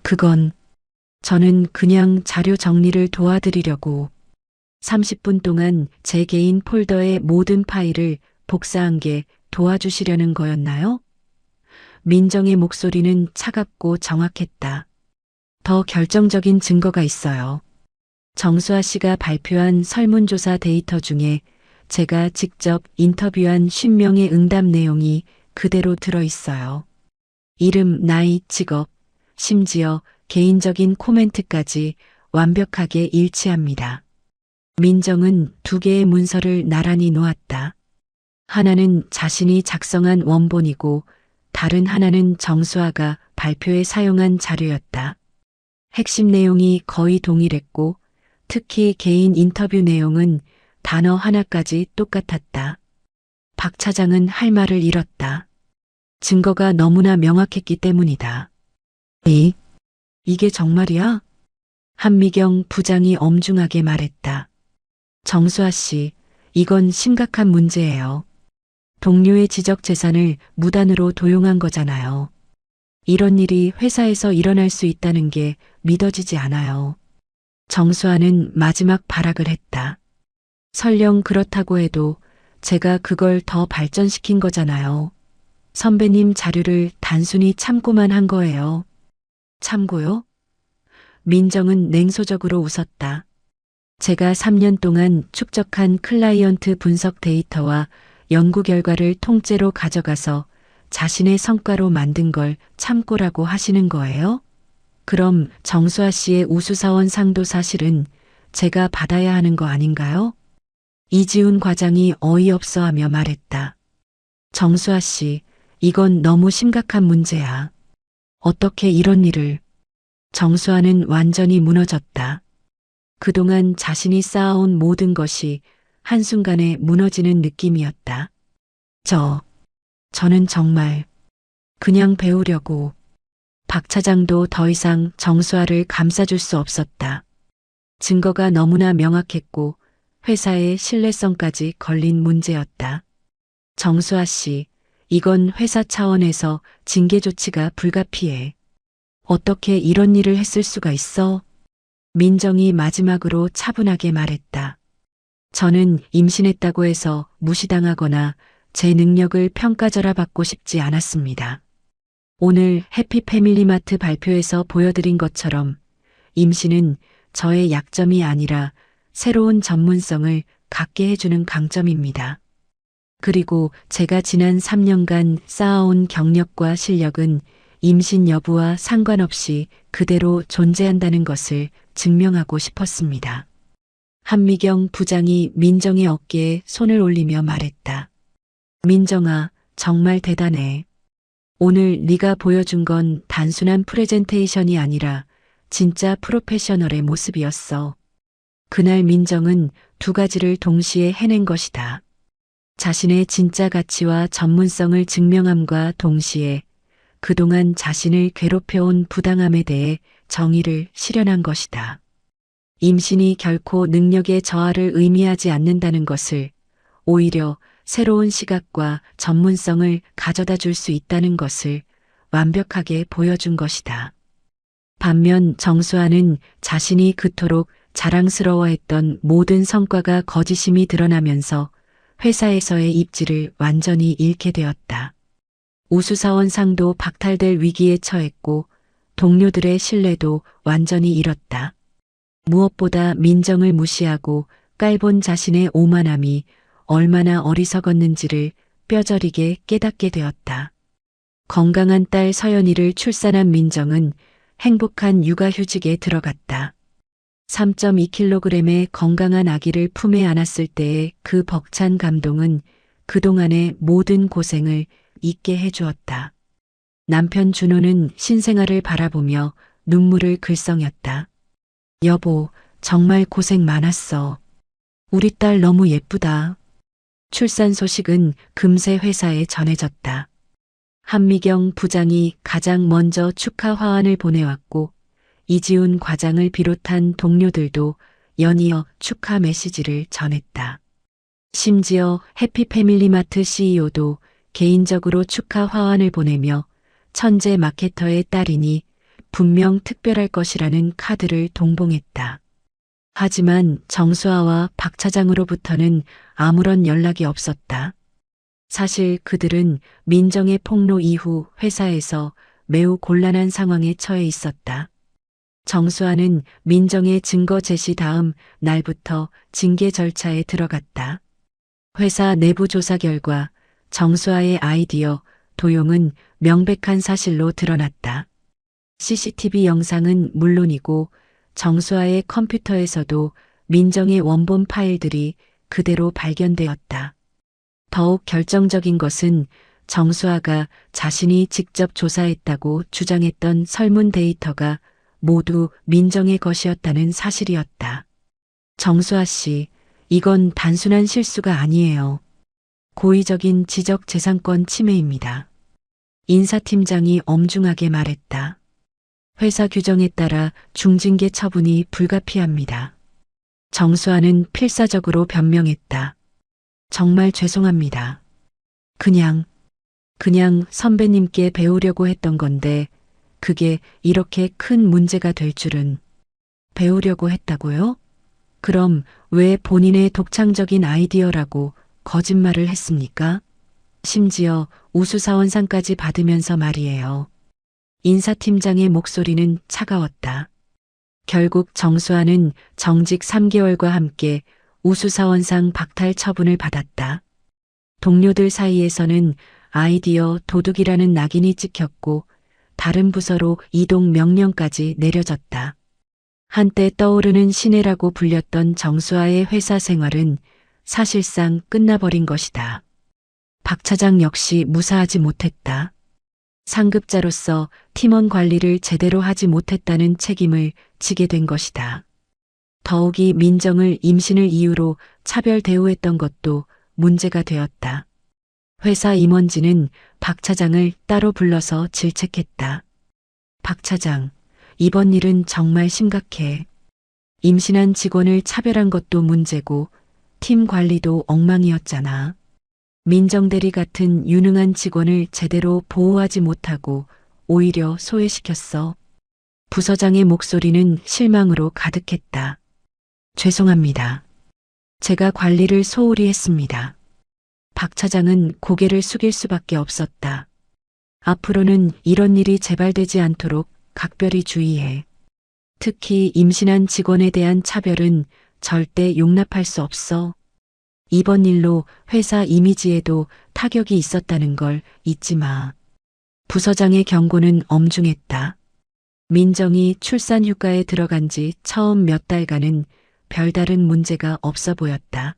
그건 저는 그냥 자료 정리를 도와드리려고 30분 동안 제 개인 폴더의 모든 파일을 복사한 게 도와주시려는 거였나요? 민정의 목소리는 차갑고 정확했다. 더 결정적인 증거가 있어요. 정수아 씨가 발표한 설문조사 데이터 중에 제가 직접 인터뷰한 50명의 응답 내용이 그대로 들어 있어요. 이름, 나이, 직업, 심지어 개인적인 코멘트까지 완벽하게 일치합니다. 민정은 2개의 문서를 나란히 놓았다. 하나는 자신이 작성한 원본이고 다른 하나는 정수아가 발표에 사용한 자료였다. 핵심 내용이 거의 동일했고 특히 개인 인터뷰 내용은 단어 하나까지 똑같았다. 박 차장은 할 말을 잃었다. 증거가 너무나 명확했기 때문이다. 이게 정말이야? 한미경 부장이 엄중하게 말했다. 정수아 씨, 이건 심각한 문제예요. 동료의 지적 재산을 무단으로 도용한 거잖아요. 이런 일이 회사에서 일어날 수 있다는 게 믿어지지 않아요. 정수아는 마지막 발악을 했다. 설령 그렇다고 해도 제가 그걸 더 발전시킨 거잖아요. 선배님 자료를 단순히 참고만 한 거예요. 참고요? 민정은 냉소적으로 웃었다. 제가 3년 동안 축적한 클라이언트 분석 데이터와 연구 결과를 통째로 가져가서 자신의 성과로 만든 걸 참고라고 하시는 거예요? 그럼 정수아 씨의 우수사원 상도 사실은 제가 받아야 하는 거 아닌가요? 이지훈 과장이 어이없어하며 말했다. 정수아 씨, 이건 너무 심각한 문제야. 어떻게 이런 일을... 정수아는 완전히 무너졌다. 그동안 자신이 쌓아온 모든 것이 한순간에 무너지는 느낌이었다. 저는 정말 그냥 배우려고. 박 차장도 더 이상 정수아를 감싸줄 수 없었다. 증거가 너무나 명확했고 회사의 신뢰성까지 걸린 문제였다. 정수아 씨, 이건 회사 차원에서 징계 조치가 불가피해. 어떻게 이런 일을 했을 수가 있어? 민정이 마지막으로 차분하게 말했다. 저는 임신했다고 해서 무시당하거나 제 능력을 평가절하받고 싶지 않았습니다. 오늘 해피패밀리마트 발표에서 보여드린 것처럼 임신은 저의 약점이 아니라 새로운 전문성을 갖게 해주는 강점입니다. 그리고 제가 지난 3년간 쌓아온 경력과 실력은 임신 여부와 상관없이 그대로 존재한다는 것을 증명하고 싶었습니다. 한미경 부장이 민정의 어깨에 손을 올리며 말했다. 민정아, 정말 대단해. 오늘 네가 보여준 건 단순한 프레젠테이션이 아니라 진짜 프로페셔널의 모습이었어. 그날 민정은 두 가지를 동시에 해낸 것이다. 자신의 진짜 가치와 전문성을 증명함과 동시에 그동안 자신을 괴롭혀온 부당함에 대해 정의를 실현한 것이다. 임신이 결코 능력의 저하를 의미하지 않는다는 것을, 오히려 새로운 시각과 전문성을 가져다 줄 수 있다는 것을 완벽하게 보여준 것이다. 반면 정수아는 자신이 그토록 자랑스러워했던 모든 성과가 거짓임이 드러나면서 회사에서의 입지를 완전히 잃게 되었다. 우수사원상도 박탈될 위기에 처했고 동료들의 신뢰도 완전히 잃었다. 무엇보다 민정을 무시하고 깔본 자신의 오만함이 얼마나 어리석었는지를 뼈저리게 깨닫게 되었다. 건강한 딸 서연이를 출산한 민정은 행복한 육아휴직에 들어갔다. 3.2kg의 건강한 아기를 품에 안았을 때의 그 벅찬 감동은 그동안의 모든 고생을 잊게 해주었다. 남편 준호는 신생아를 바라보며 눈물을 글썽였다. 여보, 정말 고생 많았어. 우리 딸 너무 예쁘다. 출산 소식은 금세 회사에 전해졌다. 한미경 부장이 가장 먼저 축하 화환을 보내왔고 이지훈 과장을 비롯한 동료들도 연이어 축하 메시지를 전했다. 심지어 해피패밀리마트 CEO도 개인적으로 축하 화환을 보내며 천재 마케터의 딸이니 분명 특별할 것이라는 카드를 동봉했다. 하지만 정수아와 박 차장으로부터는 아무런 연락이 없었다. 사실 그들은 민정의 폭로 이후 회사에서 매우 곤란한 상황에 처해 있었다. 정수아는 민정의 증거 제시 다음 날부터 징계 절차에 들어갔다. 회사 내부 조사 결과 정수아의 아이디어 도용은 명백한 사실로 드러났다. CCTV 영상은 물론이고 정수아의 컴퓨터에서도 민정의 원본 파일들이 그대로 발견되었다. 더욱 결정적인 것은 정수아가 자신이 직접 조사했다고 주장했던 설문 데이터가 모두 민정의 것이었다는 사실이었다. 정수아 씨, 이건 단순한 실수가 아니에요. 고의적인 지적재산권 침해입니다. 인사팀장이 엄중하게 말했다. 회사 규정에 따라 중징계 처분이 불가피합니다. 정수아는 필사적으로 변명했다. 정말 죄송합니다. 그냥 선배님께 배우려고 했던 건데 그게 이렇게 큰 문제가 될 줄은. 배우려고 했다고요? 그럼 왜 본인의 독창적인 아이디어라고 거짓말을 했습니까? 심지어 우수사원상까지 받으면서 말이에요. 인사팀장의 목소리는 차가웠다. 결국 정수아는 정직 3개월과 함께 우수사원상 박탈 처분을 받았다. 동료들 사이에서는 아이디어 도둑이라는 낙인이 찍혔고 다른 부서로 이동 명령까지 내려졌다. 한때 떠오르는 신예라고 불렸던 정수아의 회사 생활은 사실상 끝나버린 것이다. 박 차장 역시 무사하지 못했다. 상급자로서 팀원 관리를 제대로 하지 못했다는 책임을 지게 된 것이다. 더욱이 민정을 임신을 이유로 차별 대우했던 것도 문제가 되었다. 회사 임원진은 박 차장을 따로 불러서 질책했다. 박 차장, 이번 일은 정말 심각해. 임신한 직원을 차별한 것도 문제고 팀 관리도 엉망이었잖아. 민정대리 같은 유능한 직원을 제대로 보호하지 못하고 오히려 소외시켰어. 부서장의 목소리는 실망으로 가득했다. 죄송합니다. 제가 관리를 소홀히 했습니다. 박 차장은 고개를 숙일 수밖에 없었다. 앞으로는 이런 일이 재발되지 않도록 각별히 주의해. 특히 임신한 직원에 대한 차별은 절대 용납할 수 없어. 이번 일로 회사 이미지에도 타격이 있었다는 걸 잊지 마. 부서장의 경고는 엄중했다. 민정이 출산 휴가에 들어간 지 처음 몇 달간은 별다른 문제가 없어 보였다.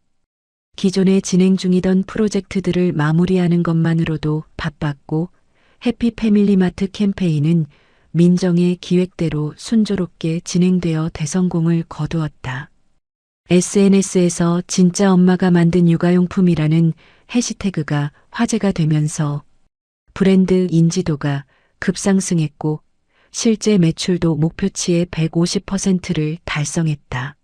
기존에 진행 중이던 프로젝트들을 마무리하는 것만으로도 바빴고 해피 패밀리마트 캠페인은 민정의 기획대로 순조롭게 진행되어 대성공을 거두었다. SNS에서 진짜 엄마가 만든 육아용품이라는 해시태그가 화제가 되면서 브랜드 인지도가 급상승했고 실제 매출도 목표치의 150%를 달성했다.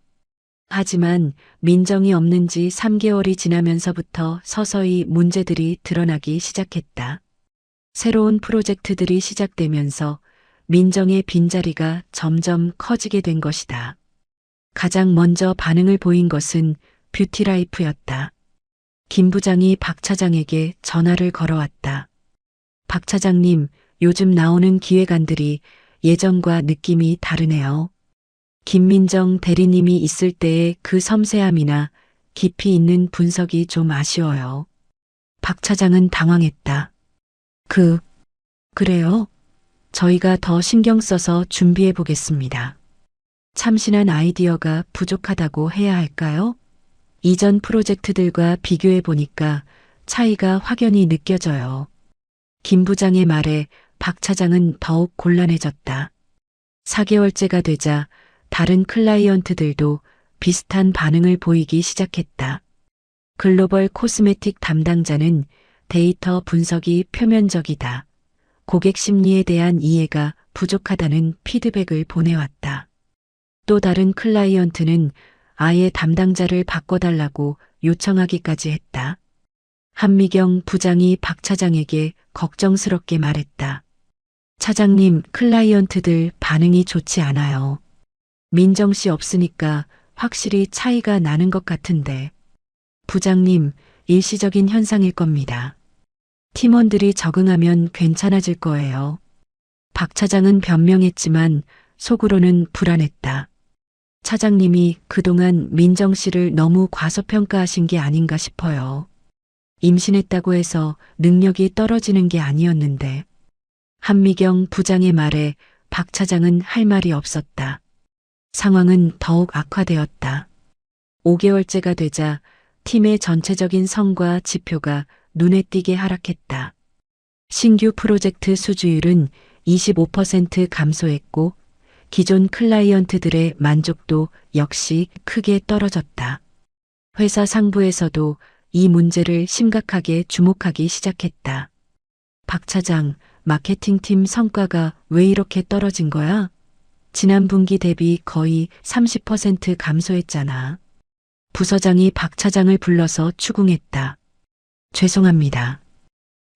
하지만 민정이 없는 지 3개월이 지나면서부터 서서히 문제들이 드러나기 시작했다. 새로운 프로젝트들이 시작되면서 민정의 빈자리가 점점 커지게 된 것이다. 가장 먼저 반응을 보인 것은 뷰티라이프였다. 김 부장이 박 차장에게 전화를 걸어왔다. 박 차장님, 요즘 나오는 기획안들이 예전과 느낌이 다르네요. 김민정 대리님이 있을 때의 그 섬세함이나 깊이 있는 분석이 좀 아쉬워요. 박 차장은 당황했다. 그래요? 저희가 더 신경 써서 준비해 보겠습니다. 참신한 아이디어가 부족하다고 해야 할까요? 이전 프로젝트들과 비교해 보니까 차이가 확연히 느껴져요. 김 부장의 말에 박 차장은 더욱 곤란해졌다. 4개월째가 되자 다른 클라이언트들도 비슷한 반응을 보이기 시작했다. 글로벌 코스메틱 담당자는 데이터 분석이 표면적이다. 고객 심리에 대한 이해가 부족하다는 피드백을 보내왔다. 또 다른 클라이언트는 아예 담당자를 바꿔달라고 요청하기까지 했다. 한미경 부장이 박 차장에게 걱정스럽게 말했다. 차장님, 클라이언트들 반응이 좋지 않아요. 민정 씨 없으니까 확실히 차이가 나는 것 같은데. 부장님, 일시적인 현상일 겁니다. 팀원들이 적응하면 괜찮아질 거예요. 박 차장은 변명했지만 속으로는 불안했다. 차장님이 그동안 민정 씨를 너무 과소평가하신 게 아닌가 싶어요. 임신했다고 해서 능력이 떨어지는 게 아니었는데. 한미경 부장의 말에 박 차장은 할 말이 없었다. 상황은 더욱 악화되었다. 5개월째가 되자 팀의 전체적인 성과 지표가 눈에 띄게 하락했다. 신규 프로젝트 수주율은 25% 감소했고 기존 클라이언트들의 만족도 역시 크게 떨어졌다. 회사 상부에서도 이 문제를 심각하게 주목하기 시작했다. 박 차장, 마케팅팀 성과가 왜 이렇게 떨어진 거야? 지난 분기 대비 거의 30% 감소했잖아. 부서장이 박 차장을 불러서 추궁했다. 죄송합니다.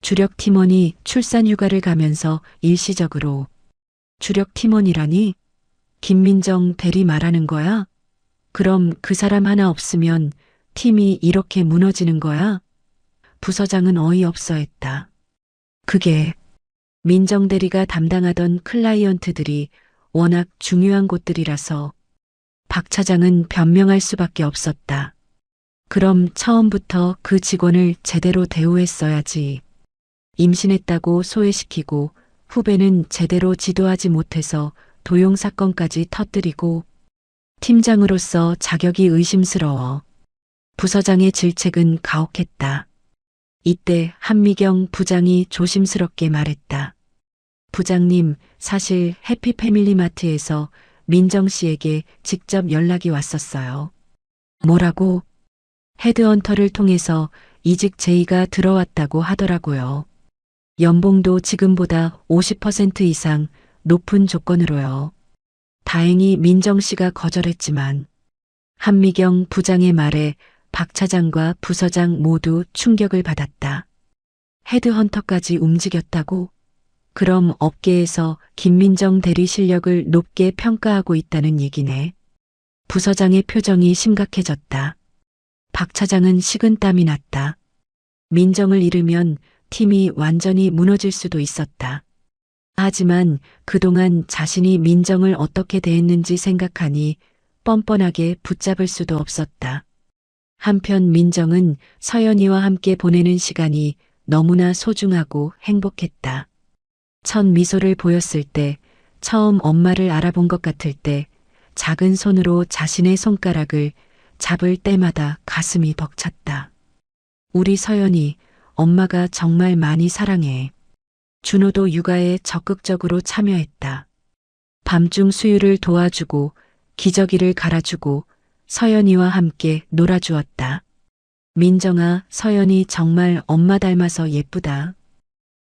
주력 팀원이 출산 휴가를 가면서 일시적으로. 주력 팀원이라니? 김민정 대리 말하는 거야? 그럼 그 사람 하나 없으면 팀이 이렇게 무너지는 거야? 부서장은 어이없어 했다. 그게 민정 대리가 담당하던 클라이언트들이 워낙 중요한 곳들이라서. 박 차장은 변명할 수밖에 없었다. 그럼 처음부터 그 직원을 제대로 대우했어야지. 임신했다고 소외시키고 후배는 제대로 지도하지 못해서 도용 사건까지 터뜨리고. 팀장으로서 자격이 의심스러워. 부서장의 질책은 가혹했다. 이때 한미경 부장이 조심스럽게 말했다. 부장님, 사실 해피 패밀리마트에서 민정 씨에게 직접 연락이 왔었어요. 뭐라고? 헤드헌터를 통해서 이직 제의가 들어왔다고 하더라고요. 연봉도 지금보다 50% 이상 높은 조건으로요. 다행히 민정 씨가 거절했지만. 한미경 부장의 말에 박 차장과 부서장 모두 충격을 받았다. 헤드헌터까지 움직였다고? 그럼 업계에서 김민정 대리 실력을 높게 평가하고 있다는 얘기네. 부서장의 표정이 심각해졌다. 박 차장은 식은땀이 났다. 민정을 잃으면 팀이 완전히 무너질 수도 있었다. 하지만 그동안 자신이 민정을 어떻게 대했는지 생각하니 뻔뻔하게 붙잡을 수도 없었다. 한편 민정은 서연이와 함께 보내는 시간이 너무나 소중하고 행복했다. 첫 미소를 보였을 때, 처음 엄마를 알아본 것 같을 때, 작은 손으로 자신의 손가락을 잡을 때마다 가슴이 벅찼다. 우리 서연이 엄마가 정말 많이 사랑해. 준호도 육아에 적극적으로 참여했다. 밤중 수유를 도와주고 기저귀를 갈아주고 서연이와 함께 놀아주었다. 민정아, 서연이 정말 엄마 닮아서 예쁘다.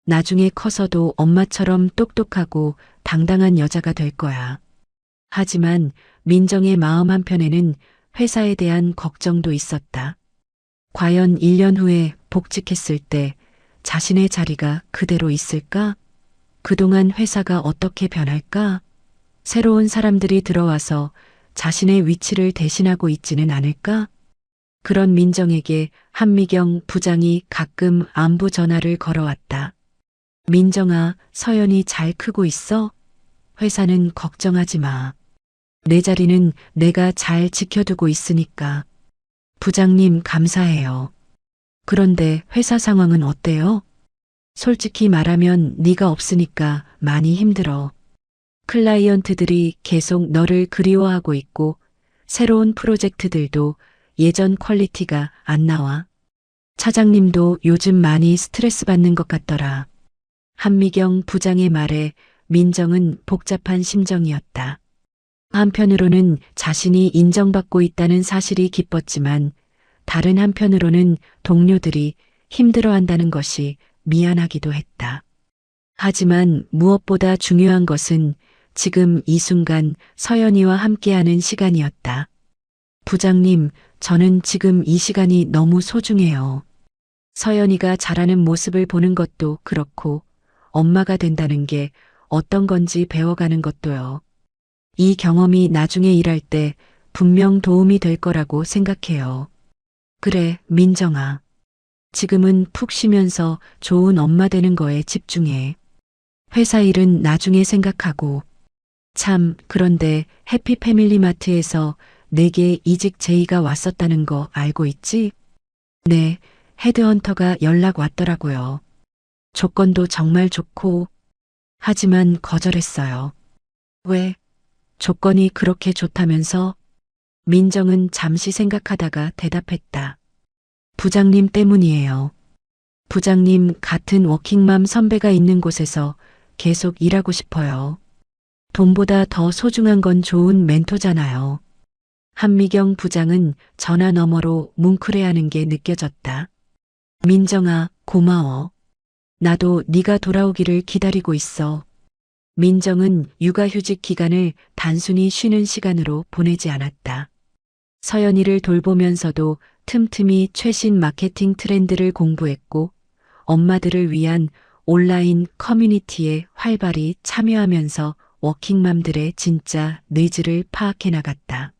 나중에 커서도 엄마처럼 똑똑하고 당당한 여자가 될 거야. 하지만 민정의 마음 한편에는 회사에 대한 걱정도 있었다. 과연 1년 후에 복직했을 때 자신의 자리가 그대로 있을까? 그동안 회사가 어떻게 변할까? 새로운 사람들이 들어와서 자신의 위치를 대신하고 있지는 않을까? 그런 민정에게 한미경 부장이 가끔 안부 전화를 걸어왔다. 민정아, 서연이 잘 크고 있어? 회사는 걱정하지 마. 내 자리는 내가 잘 지켜두고 있으니까. 부장님 감사해요. 그런데 회사 상황은 어때요? 솔직히 말하면 네가 없으니까 많이 힘들어. 클라이언트들이 계속 너를 그리워하고 있고 새로운 프로젝트들도 예전 퀄리티가 안 나와. 차장님도 요즘 많이 스트레스 받는 것 같더라. 한미경 부장의 말에 민정은 복잡한 심정이었다. 한편으로는 자신이 인정받고 있다는 사실이 기뻤지만 다른 한편으로는 동료들이 힘들어한다는 것이 미안하기도 했다. 하지만 무엇보다 중요한 것은 지금 이 순간 서연이와 함께하는 시간이었다. 부장님, 저는 지금 이 시간이 너무 소중해요. 서연이가 자라는 모습을 보는 것도 그렇고 엄마가 된다는 게 어떤 건지 배워가는 것도요. 이 경험이 나중에 일할 때 분명 도움이 될 거라고 생각해요. 그래, 민정아. 지금은 푹 쉬면서 좋은 엄마 되는 거에 집중해. 회사 일은 나중에 생각하고. 참, 그런데 해피패밀리마트에서 내게 이직 제의가 왔었다는 거 알고 있지? 네, 헤드헌터가 연락 왔더라고요. 조건도 정말 좋고. 하지만 거절했어요. 왜? 조건이 그렇게 좋다면서? 민정은 잠시 생각하다가 대답했다. 부장님 때문이에요. 부장님 같은 워킹맘 선배가 있는 곳에서 계속 일하고 싶어요. 돈보다 더 소중한 건 좋은 멘토잖아요. 한미경 부장은 전화 너머로 뭉클해하는 게 느껴졌다. 민정아, 고마워. 나도 네가 돌아오기를 기다리고 있어. 민정은 육아휴직 기간을 단순히 쉬는 시간으로 보내지 않았다. 서연이를 돌보면서도 틈틈이 최신 마케팅 트렌드를 공부했고 엄마들을 위한 온라인 커뮤니티에 활발히 참여하면서 워킹맘들의 진짜 니즈를 파악해 나갔다.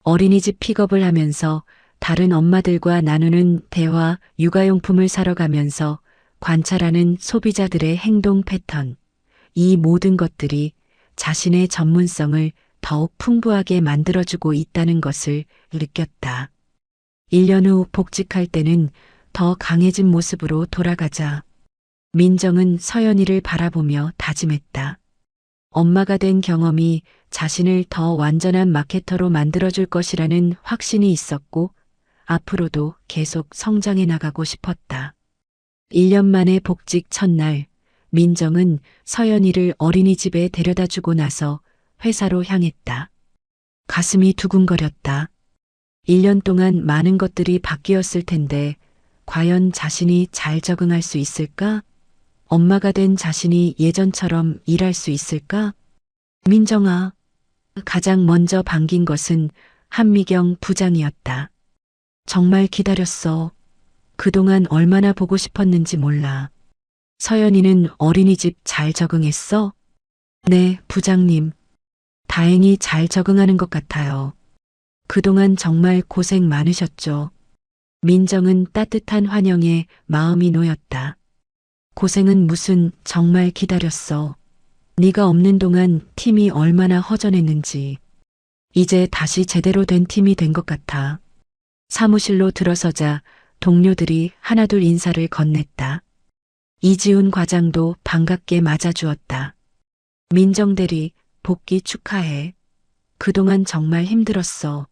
어린이집 픽업을 하면서 다른 엄마들과 나누는 대화, 육아용품을 사러 가면서 관찰하는 소비자들의 행동 패턴, 이 모든 것들이 자신의 전문성을 더욱 풍부하게 만들어주고 있다는 것을 느꼈다. 1년 후 복직할 때는 더 강해진 모습으로 돌아가자. 민정은 서연이를 바라보며 다짐했다. 엄마가 된 경험이 자신을 더 완전한 마케터로 만들어줄 것이라는 확신이 있었고 앞으로도 계속 성장해 나가고 싶었다. 1년 만에 복직 첫날, 민정은 서연이를 어린이집에 데려다 주고 나서 회사로 향했다. 가슴이 두근거렸다. 1년 동안 많은 것들이 바뀌었을 텐데 과연 자신이 잘 적응할 수 있을까? 엄마가 된 자신이 예전처럼 일할 수 있을까? 민정아. 가장 먼저 반긴 것은 한미경 부장이었다. 정말 기다렸어. 그동안 얼마나 보고 싶었는지 몰라. 서연이는 어린이집 잘 적응했어? 네, 부장님. 다행히 잘 적응하는 것 같아요. 그동안 정말 고생 많으셨죠. 민정은 따뜻한 환영에 마음이 놓였다. 고생은 무슨, 정말 기다렸어. 네가 없는 동안 팀이 얼마나 허전했는지. 이제 다시 제대로 된 팀이 된 것 같아. 사무실로 들어서자 동료들이 하나둘 인사를 건넸다. 이지훈 과장도 반갑게 맞아주었다. 민정 대리, 복귀 축하해. 그동안 정말 힘들었어.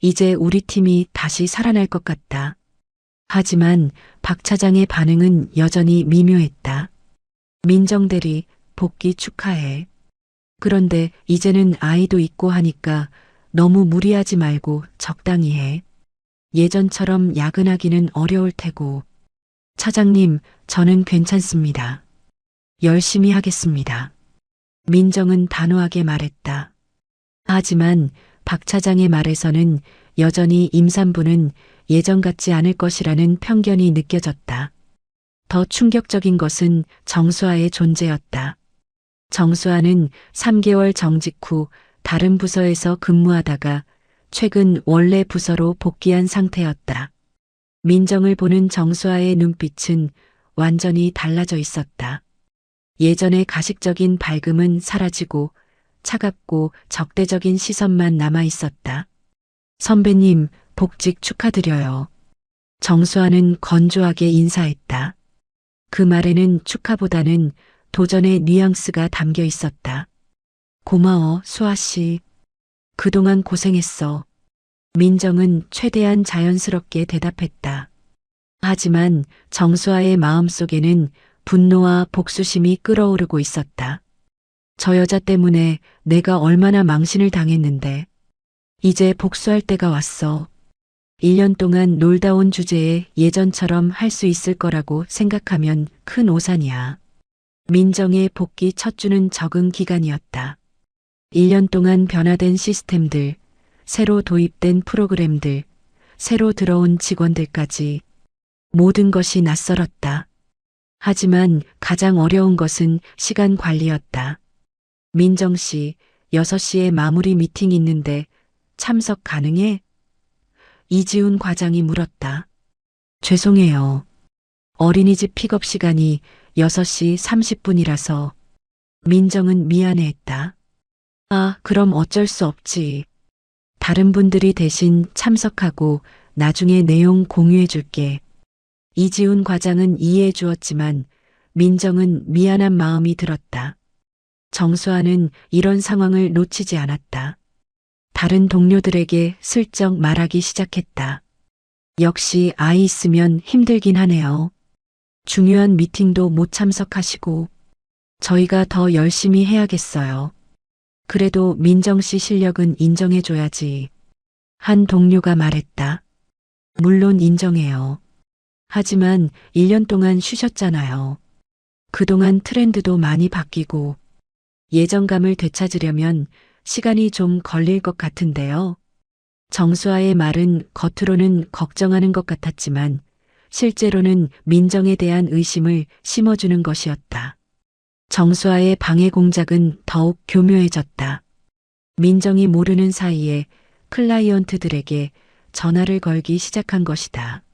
이제 우리 팀이 다시 살아날 것 같다. 하지만 박 차장의 반응은 여전히 미묘했다. 민정 대리, 복귀 축하해. 그런데 이제는 아이도 있고 하니까 너무 무리하지 말고 적당히 해. 예전처럼 야근하기는 어려울 테고. 차장님, 저는 괜찮습니다. 열심히 하겠습니다. 민정은 단호하게 말했다. 하지만 박 차장의 말에서는 여전히 임산부는 예전 같지 않을 것이라는 편견이 느껴졌다. 더 충격적인 것은 정수아의 존재였다. 정수아는 3개월 정직 후 다른 부서에서 근무하다가 최근 원래 부서로 복귀한 상태였다. 민정을 보는 정수아의 눈빛은 완전히 달라져 있었다. 예전의 가식적인 밝음은 사라지고 차갑고 적대적인 시선만 남아 있었다. 선배님, 복직 축하드려요. 정수아는 건조하게 인사했다. 그 말에는 축하보다는 도전의 뉘앙스가 담겨 있었다. 고마워, 수아 씨. 그동안 고생했어. 민정은 최대한 자연스럽게 대답했다. 하지만 정수아의 마음속에는 분노와 복수심이 끓어오르고 있었다. 저 여자 때문에 내가 얼마나 망신을 당했는데. 이제 복수할 때가 왔어. 1년 동안 놀다 온 주제에 예전처럼 할 수 있을 거라고 생각하면 큰 오산이야. 민정의 복귀 첫 주는 적응 기간이었다. 1년 동안 변화된 시스템들, 새로 도입된 프로그램들, 새로 들어온 직원들까지 모든 것이 낯설었다. 하지만 가장 어려운 것은 시간 관리였다. 민정 씨, 6시에 마무리 미팅 있는데 참석 가능해? 이지훈 과장이 물었다. 죄송해요. 어린이집 픽업 시간이 6시 30분이라서. 민정은 미안해했다. 아, 그럼 어쩔 수 없지. 다른 분들이 대신 참석하고 나중에 내용 공유해 줄게. 이지훈 과장은 이해해 주었지만 민정은 미안한 마음이 들었다. 정수아는 이런 상황을 놓치지 않았다. 다른 동료들에게 슬쩍 말하기 시작했다. 역시 아이 있으면 힘들긴 하네요. 중요한 미팅도 못 참석하시고 저희가 더 열심히 해야겠어요. 그래도 민정 씨 실력은 인정해줘야지. 한 동료가 말했다. 물론 인정해요. 하지만 1년 동안 쉬셨잖아요. 그동안 트렌드도 많이 바뀌고 예전감을 되찾으려면 시간이 좀 걸릴 것 같은데요. 정수아의 말은 겉으로는 걱정하는 것 같았지만 실제로는 민정에 대한 의심을 심어주는 것이었다. 정수아의 방해 공작은 더욱 교묘해졌다. 민정이 모르는 사이에 클라이언트들에게 전화를 걸기 시작한 것이다.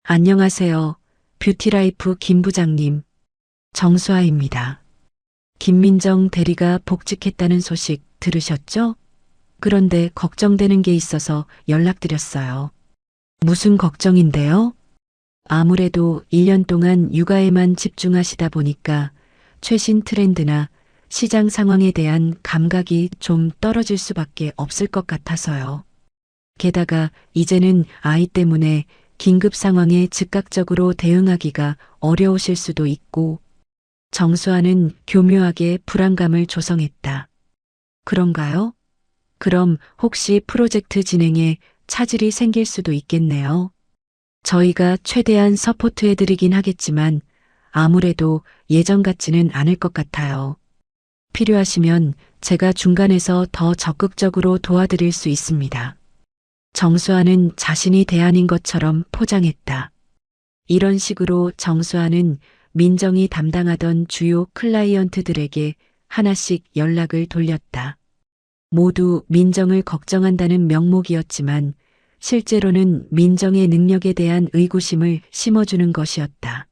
안녕하세요. 뷰티라이프 김 부장님. 정수아입니다. 김민정 대리가 복직했다는 소식 들으셨죠? 그런데 걱정되는 게 있어서 연락드렸어요. 무슨 걱정인데요? 아무래도 1년 동안 육아에만 집중하시다 보니까 최신 트렌드나 시장 상황에 대한 감각이 좀 떨어질 수밖에 없을 것 같아서요. 게다가 이제는 아이 때문에 긴급 상황에 즉각적으로 대응하기가 어려우실 수도 있고. 정수아는 교묘하게 불안감을 조성했다. 그런가요? 그럼 혹시 프로젝트 진행에 차질이 생길 수도 있겠네요. 저희가 최대한 서포트해드리긴 하겠지만 아무래도 예전 같지는 않을 것 같아요. 필요하시면 제가 중간에서 더 적극적으로 도와드릴 수 있습니다. 정수아는 자신이 대안인 것처럼 포장했다. 이런 식으로 정수아는 민정이 담당하던 주요 클라이언트들에게 하나씩 연락을 돌렸다. 모두 민정을 걱정한다는 명목이었지만 실제로는 민정의 능력에 대한 의구심을 심어주는 것이었다.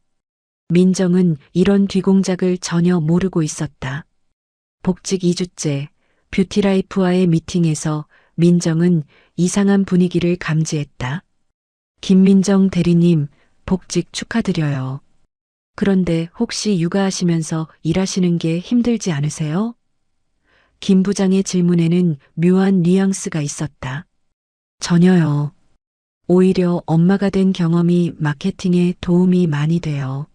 민정은 이런 뒤공작을 전혀 모르고 있었다. 복직 2주째 뷰티라이프와의 미팅에서 민정은 이상한 분위기를 감지했다. 김민정 대리님, 복직 축하드려요. 그런데 혹시 육아하시면서 일하시는 게 힘들지 않으세요? 김 부장의 질문에는 묘한 뉘앙스가 있었다. 전혀요. 오히려 엄마가 된 경험이 마케팅에 도움이 많이 돼요.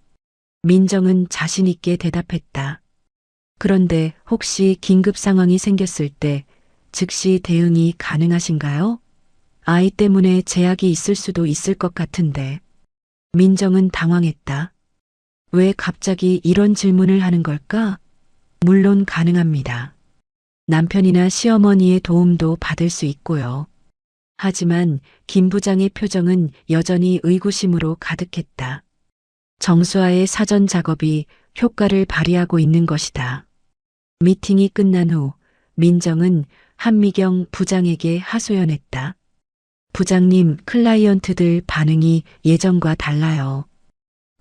민정은 자신 있게 대답했다. 그런데 혹시 긴급 상황이 생겼을 때 즉시 대응이 가능하신가요? 아이 때문에 제약이 있을 수도 있을 것 같은데. 민정은 당황했다. 왜 갑자기 이런 질문을 하는 걸까? 물론 가능합니다. 남편이나 시어머니의 도움도 받을 수 있고요. 하지만 김 부장의 표정은 여전히 의구심으로 가득했다. 정수아의 사전 작업이 효과를 발휘하고 있는 것이다. 미팅이 끝난 후 민정은 한미경 부장에게 하소연했다. 부장님, 클라이언트들 반응이 예전과 달라요.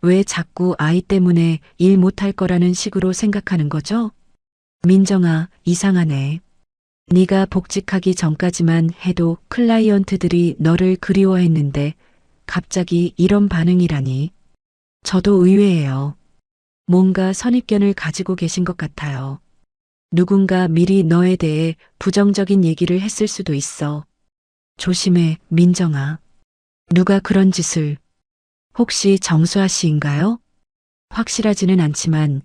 왜 자꾸 아이 때문에 일 못할 거라는 식으로 생각하는 거죠? 민정아, 이상하네. 네가 복직하기 전까지만 해도 클라이언트들이 너를 그리워했는데 갑자기 이런 반응이라니. 저도 의외예요. 뭔가 선입견을 가지고 계신 것 같아요. 누군가 미리 너에 대해 부정적인 얘기를 했을 수도 있어. 조심해, 민정아. 누가 그런 짓을. 혹시 정수아 씨인가요? 확실하지는 않지만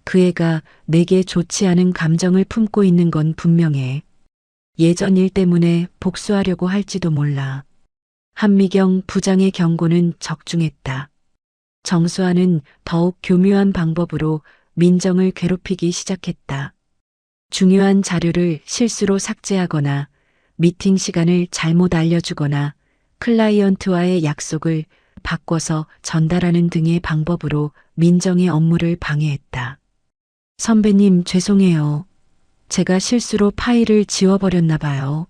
그 애가 내게 좋지 않은 감정을 품고 있는 건 분명해. 예전 일 때문에 복수하려고 할지도 몰라. 한미경 부장의 경고는 적중했다. 정수아는 더욱 교묘한 방법으로 민정을 괴롭히기 시작했다. 중요한 자료를 실수로 삭제하거나 미팅 시간을 잘못 알려주거나 클라이언트와의 약속을 바꿔서 전달하는 등의 방법으로 민정의 업무를 방해했다. 선배님, 죄송해요. 제가 실수로 파일을 지워버렸나 봐요.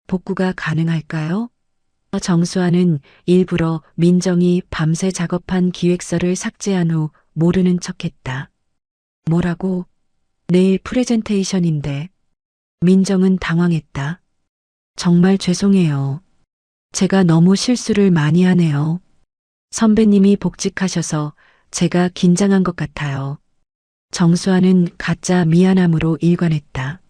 복구가 가능할까요? 정수아는 일부러 민정이 밤새 작업한 기획서를 삭제한 후 모르는 척했다. 뭐라고? 내일 프레젠테이션인데. 민정은 당황했다. 정말 죄송해요. 제가 너무 실수를 많이 하네요. 선배님이 복직하셔서 제가 긴장한 것 같아요. 정수아는 가짜 미안함으로 일관했다.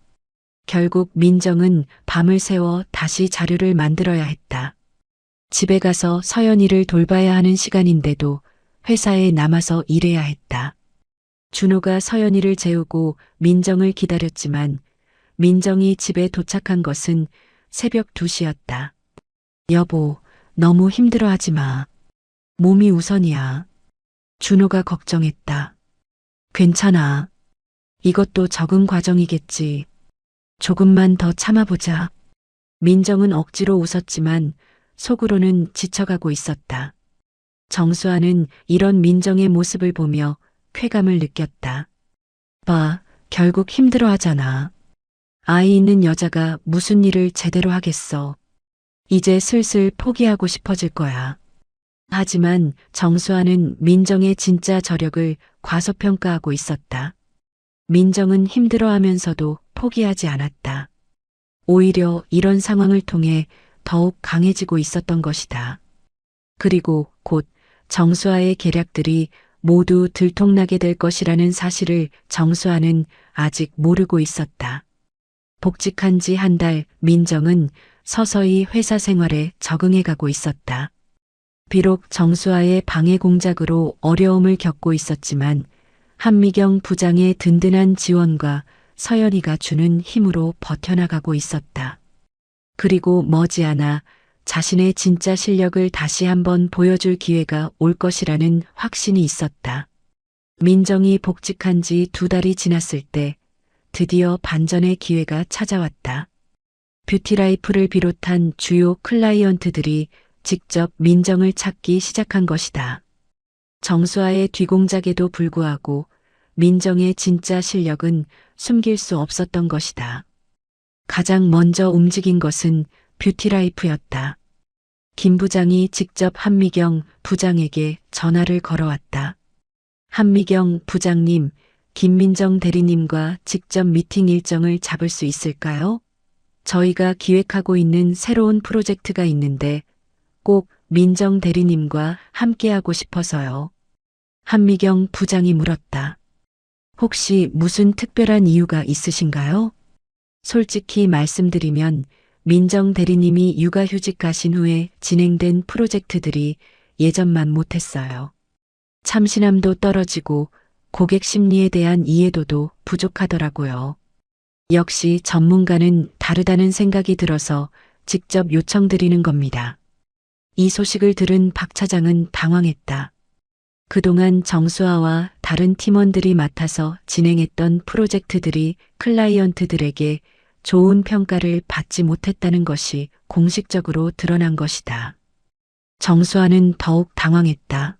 결국 민정은 밤을 새워 다시 자료를 만들어야 했다. 집에 가서 서연이를 돌봐야 하는 시간인데도 회사에 남아서 일해야 했다. 준호가 서연이를 재우고 민정을 기다렸지만 민정이 집에 도착한 것은 새벽 2시였다. 여보, 너무 힘들어하지 마. 몸이 우선이야. 준호가 걱정했다. 괜찮아. 이것도 적응 과정이겠지. 조금만 더 참아보자. 민정은 억지로 웃었지만 속으로는 지쳐가고 있었다. 정수아는 이런 민정의 모습을 보며 쾌감을 느꼈다. 봐, 결국 힘들어하잖아. 아이 있는 여자가 무슨 일을 제대로 하겠어. 이제 슬슬 포기하고 싶어질 거야. 하지만 정수아는 민정의 진짜 저력을 과소평가하고 있었다. 민정은 힘들어하면서도 포기하지 않았다. 오히려 이런 상황을 통해 더욱 강해지고 있었던 것이다. 그리고 곧 정수아의 계략들이 모두 들통나게 될 것이라는 사실을 정수아는 아직 모르고 있었다. 복직한 지 한 달 민정은 서서히 회사 생활에 적응해 가고 있었다. 비록 정수아의 방해 공작으로 어려움을 겪고 있었지만 한미경 부장의 든든한 지원과 서연이가 주는 힘으로 버텨나가고 있었다. 그리고 머지않아 자신의 진짜 실력을 다시 한번 보여줄 기회가 올 것이라는 확신이 있었다. 민정이 복직한 지 2달이 지났을 때 드디어 반전의 기회가 찾아왔다. 뷰티라이프를 비롯한 주요 클라이언트들이 직접 민정을 찾기 시작한 것이다. 정수아의 뒤공작에도 불구하고 민정의 진짜 실력은 숨길 수 없었던 것이다. 가장 먼저 움직인 것은 뷰티라이프였다. 김 부장이 직접 한미경 부장에게 전화를 걸어왔다. 한미경 부장님, 김민정 대리님과 직접 미팅 일정을 잡을 수 있을까요? 저희가 기획하고 있는 새로운 프로젝트가 있는데 꼭 민정 대리님과 함께하고 싶어서요. 한미경 부장이 물었다. 혹시 무슨 특별한 이유가 있으신가요? 솔직히 말씀드리면 민정 대리님이 육아휴직 가신 후에 진행된 프로젝트들이 예전만 못했어요. 참신함도 떨어지고 고객 심리에 대한 이해도도 부족하더라고요. 역시 전문가는 다르다는 생각이 들어서 직접 요청드리는 겁니다. 이 소식을 들은 박 차장은 당황했다. 그동안 정수아와 다른 팀원들이 맡아서 진행했던 프로젝트들이 클라이언트들에게 좋은 평가를 받지 못했다는 것이 공식적으로 드러난 것이다. 정수아는 더욱 당황했다.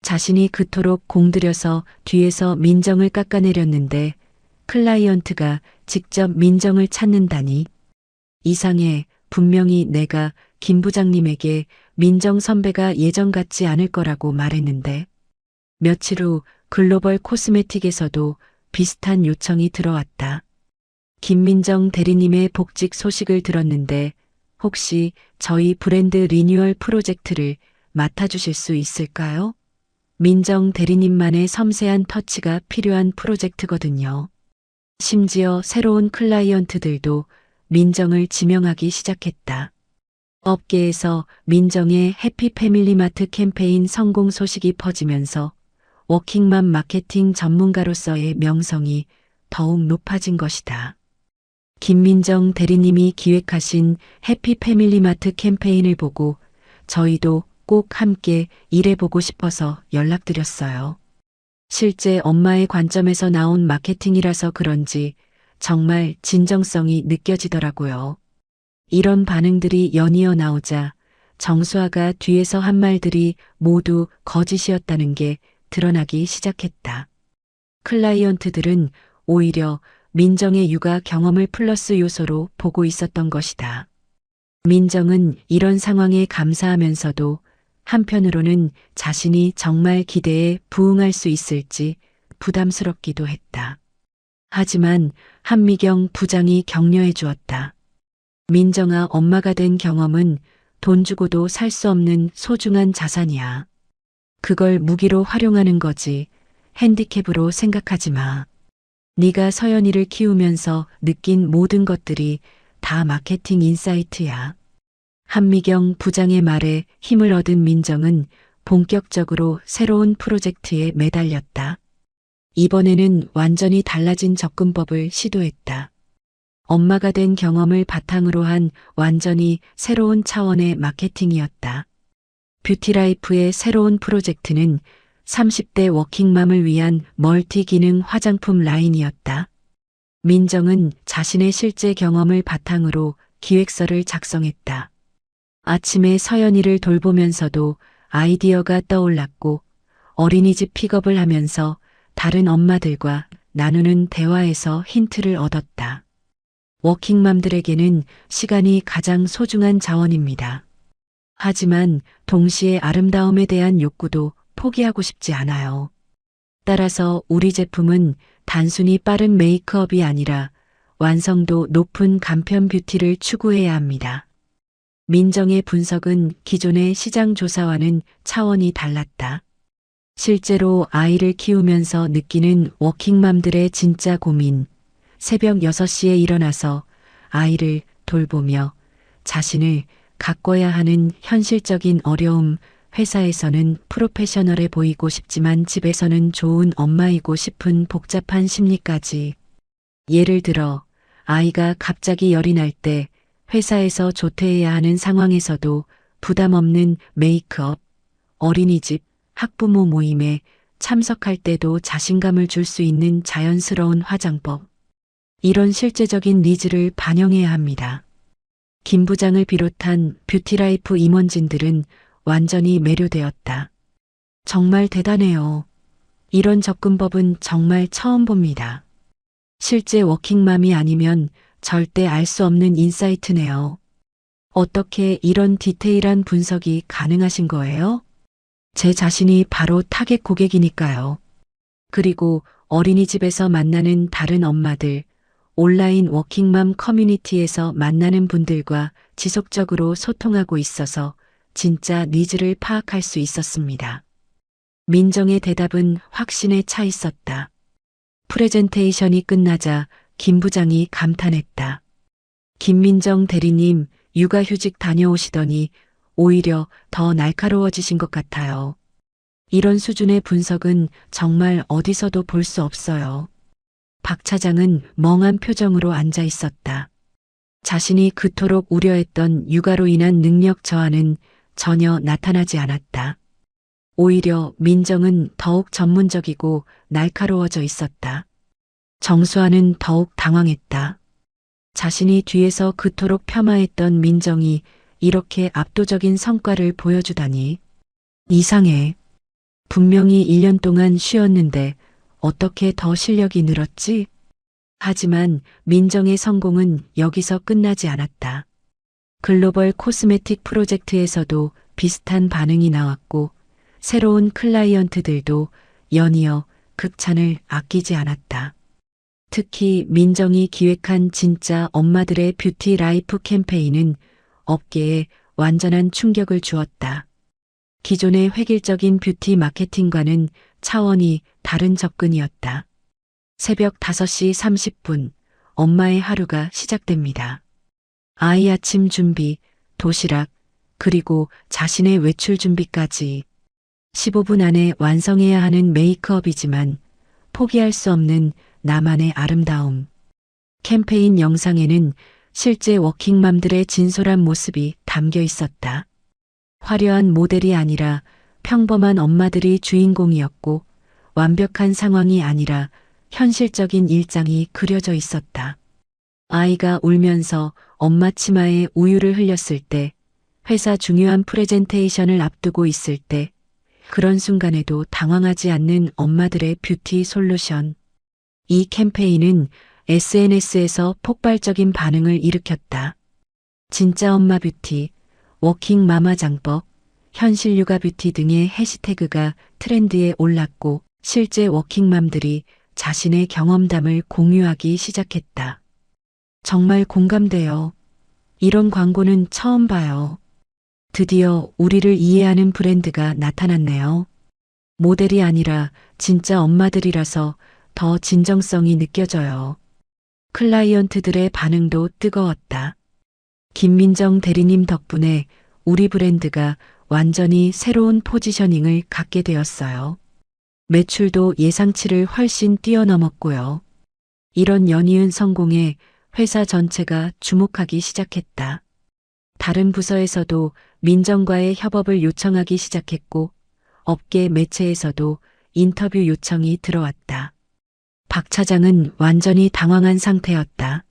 자신이 그토록 공들여서 뒤에서 민정을 깎아내렸는데 클라이언트가 직접 민정을 찾는다니. 이상해. 분명히 내가 김 부장님에게 민정 선배가 예전 같지 않을 거라고 말했는데. 며칠 후 글로벌 코스메틱에서도 비슷한 요청이 들어왔다. 김민정 대리님의 복직 소식을 들었는데 혹시 저희 브랜드 리뉴얼 프로젝트를 맡아주실 수 있을까요? 민정 대리님만의 섬세한 터치가 필요한 프로젝트거든요. 심지어 새로운 클라이언트들도 민정을 지명하기 시작했다. 업계에서 민정의 해피 패밀리마트 캠페인 성공 소식이 퍼지면서 워킹맘 마케팅 전문가로서의 명성이 더욱 높아진 것이다. 김민정 대리님이 기획하신 해피 패밀리마트 캠페인을 보고 저희도 꼭 함께 일해보고 싶어서 연락드렸어요. 실제 엄마의 관점에서 나온 마케팅이라서 그런지 정말 진정성이 느껴지더라고요. 이런 반응들이 연이어 나오자 정수아가 뒤에서 한 말들이 모두 거짓이었다는 게 드러나기 시작했다. 클라이언트들은 오히려 민정의 육아 경험을 플러스 요소로 보고 있었던 것이다. 민정은 이런 상황에 감사하면서도 한편으로는 자신이 정말 기대에 부응할 수 있을지 부담스럽기도 했다. 하지만 한미경 부장이 격려해 주었다. 민정아, 엄마가 된 경험은 돈 주고도 살 수 없는 소중한 자산이야. 그걸 무기로 활용하는 거지 핸디캡으로 생각하지 마. 네가 서연이를 키우면서 느낀 모든 것들이 다 마케팅 인사이트야. 한미경 부장의 말에 힘을 얻은 민정은 본격적으로 새로운 프로젝트에 매달렸다. 이번에는 완전히 달라진 접근법을 시도했다. 엄마가 된 경험을 바탕으로 한 완전히 새로운 차원의 마케팅이었다. 뷰티라이프의 새로운 프로젝트는 30대 워킹맘을 위한 멀티 기능 화장품 라인이었다. 민정은 자신의 실제 경험을 바탕으로 기획서를 작성했다. 아침에 서연이를 돌보면서도 아이디어가 떠올랐고 어린이집 픽업을 하면서 다른 엄마들과 나누는 대화에서 힌트를 얻었다. 워킹맘들에게는 시간이 가장 소중한 자원입니다. 하지만 동시에 아름다움에 대한 욕구도 포기하고 싶지 않아요. 따라서 우리 제품은 단순히 빠른 메이크업이 아니라 완성도 높은 간편 뷰티를 추구해야 합니다. 민정의 분석은 기존의 시장 조사와는 차원이 달랐다. 실제로 아이를 키우면서 느끼는 워킹맘들의 진짜 고민, 새벽 6시에 일어나서 아이를 돌보며 자신을 가꿔야 하는 현실적인 어려움, 회사에서는 프로페셔널해 보이고 싶지만 집에서는 좋은 엄마이고 싶은 복잡한 심리까지. 예를 들어 아이가 갑자기 열이 날 때 회사에서 조퇴해야 하는 상황에서도 부담 없는 메이크업, 어린이집, 학부모 모임에 참석할 때도 자신감을 줄 수 있는 자연스러운 화장법. 이런 실제적인 니즈를 반영해야 합니다. 김 부장을 비롯한 뷰티라이프 임원진들은 완전히 매료되었다. 정말 대단해요. 이런 접근법은 정말 처음 봅니다. 실제 워킹맘이 아니면 절대 알 수 없는 인사이트네요. 어떻게 이런 디테일한 분석이 가능하신 거예요? 제 자신이 바로 타겟 고객이니까요. 그리고 어린이집에서 만나는 다른 엄마들, 온라인 워킹맘 커뮤니티에서 만나는 분들과 지속적으로 소통하고 있어서 진짜 니즈를 파악할 수 있었습니다. 민정의 대답은 확신에 차 있었다. 프레젠테이션이 끝나자 김 부장이 감탄했다. 김민정 대리님, 육아휴직 다녀오시더니 오히려 더 날카로워지신 것 같아요. 이런 수준의 분석은 정말 어디서도 볼 수 없어요. 박 차장은 멍한 표정으로 앉아 있었다. 자신이 그토록 우려했던 육아로 인한 능력 저하는 전혀 나타나지 않았다. 오히려 민정은 더욱 전문적이고 날카로워져 있었다. 정수아는 더욱 당황했다. 자신이 뒤에서 그토록 폄하했던 민정이 이렇게 압도적인 성과를 보여주다니. 이상해. 분명히 1년 동안 쉬었는데 어떻게 더 실력이 늘었지? 하지만 민정의 성공은 여기서 끝나지 않았다. 글로벌 코스메틱 프로젝트에서도 비슷한 반응이 나왔고 새로운 클라이언트들도 연이어 극찬을 아끼지 않았다. 특히 민정이 기획한 진짜 엄마들의 뷰티 라이프 캠페인은 업계에 완전한 충격을 주었다. 기존의 획일적인 뷰티 마케팅과는 차원이 다른 접근이었다. 새벽 5시 30분, 엄마의 하루가 시작됩니다. 아이 아침 준비, 도시락, 그리고 자신의 외출 준비까지 15분 안에 완성해야 하는 메이크업이지만 포기할 수 없는 나만의 아름다움. 캠페인 영상에는 실제 워킹맘들의 진솔한 모습이 담겨 있었다. 화려한 모델이 아니라 평범한 엄마들이 주인공이었고 완벽한 상황이 아니라 현실적인 일상이 그려져 있었다. 아이가 울면서 엄마 치마에 우유를 흘렸을 때, 회사 중요한 프레젠테이션을 앞두고 있을 때, 그런 순간에도 당황하지 않는 엄마들의 뷰티 솔루션. 이 캠페인은 SNS에서 폭발적인 반응을 일으켰다. 진짜 엄마 뷰티, 워킹 마마 장법, 현실 육아 뷰티 등의 해시태그가 트렌드에 올랐고 실제 워킹맘들이 자신의 경험담을 공유하기 시작했다. 정말 공감돼요. 이런 광고는 처음 봐요. 드디어 우리를 이해하는 브랜드가 나타났네요. 모델이 아니라 진짜 엄마들이라서 더 진정성이 느껴져요. 클라이언트들의 반응도 뜨거웠다. 김민정 대리님 덕분에 우리 브랜드가 완전히 새로운 포지셔닝을 갖게 되었어요. 매출도 예상치를 훨씬 뛰어넘었고요. 이런 연이은 성공에 회사 전체가 주목하기 시작했다. 다른 부서에서도 민정과의 협업을 요청하기 시작했고 업계 매체에서도 인터뷰 요청이 들어왔다. 박 차장은 완전히 당황한 상태였다.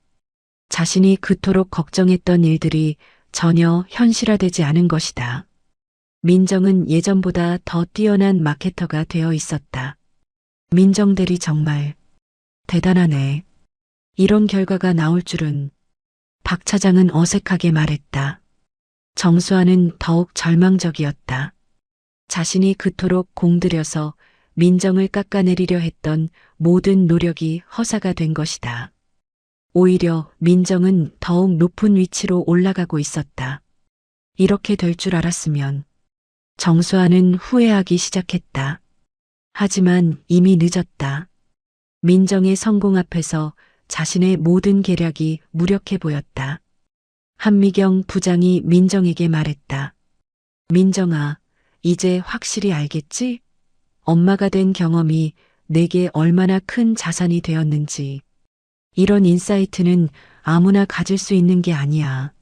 자신이 그토록 걱정했던 일들이 전혀 현실화되지 않은 것이다. 민정은 예전보다 더 뛰어난 마케터가 되어 있었다. 민정 대리 정말 대단하네. 이런 결과가 나올 줄은. 박 차장은 어색하게 말했다. 정수아는 더욱 절망적이었다. 자신이 그토록 공들여서 민정을 깎아내리려 했던 모든 노력이 허사가 된 것이다. 오히려 민정은 더욱 높은 위치로 올라가고 있었다. 이렇게 될 줄 알았으면. 정수아는 후회하기 시작했다. 하지만 이미 늦었다. 민정의 성공 앞에서 자신의 모든 계략이 무력해 보였다. 한미경 부장이 민정에게 말했다. 민정아, 이제 확실히 알겠지? 엄마가 된 경험이 내게 얼마나 큰 자산이 되었는지. 이런 인사이트는 아무나 가질 수 있는 게 아니야.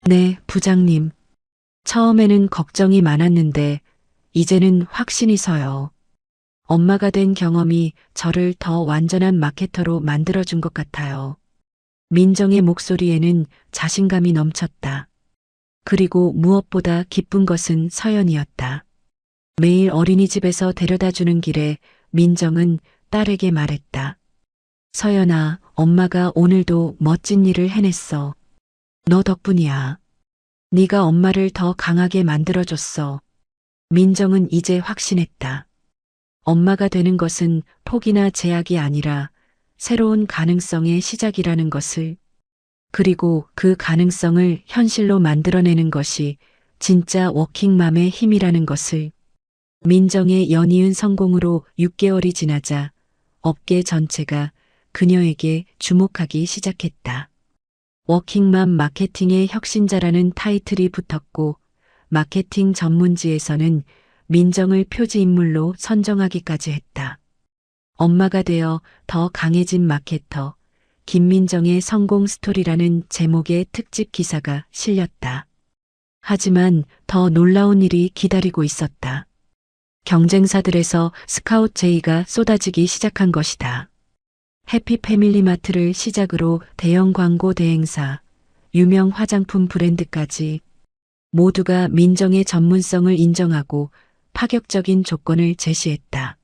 네, 부장님. 처음에는 걱정이 많았는데 이제는 확신이 서요. 엄마가 된 경험이 저를 더 완전한 마케터로 만들어준 것 같아요. 민정의 목소리에는 자신감이 넘쳤다. 그리고 무엇보다 기쁜 것은 서연이었다. 매일 어린이집에서 데려다 주는 길에 민정은 딸에게 말했다. 서연아, 엄마가 오늘도 멋진 일을 해냈어. 너 덕분이야. 네가 엄마를 더 강하게 만들어줬어. 민정은 이제 확신했다. 엄마가 되는 것은 포기나 제약이 아니라 새로운 가능성의 시작이라는 것을, 그리고 그 가능성을 현실로 만들어내는 것이 진짜 워킹맘의 힘이라는 것을. 민정의 연이은 성공으로 6개월이 지나자 업계 전체가 그녀에게 주목하기 시작했다. 워킹맘 마케팅의 혁신자라는 타이틀이 붙었고, 마케팅 전문지에서는 민정을 표지인물로 선정하기까지 했다. 엄마가 되어 더 강해진 마케터, 김민정의 성공 스토리라는 제목의 특집 기사가 실렸다. 하지만 더 놀라운 일이 기다리고 있었다. 경쟁사들에서 스카웃 제의가 쏟아지기 시작한 것이다. 해피패밀리마트를 시작으로 대형 광고 대행사, 유명 화장품 브랜드까지 모두가 민정의 전문성을 인정하고 파격적인 조건을 제시했다.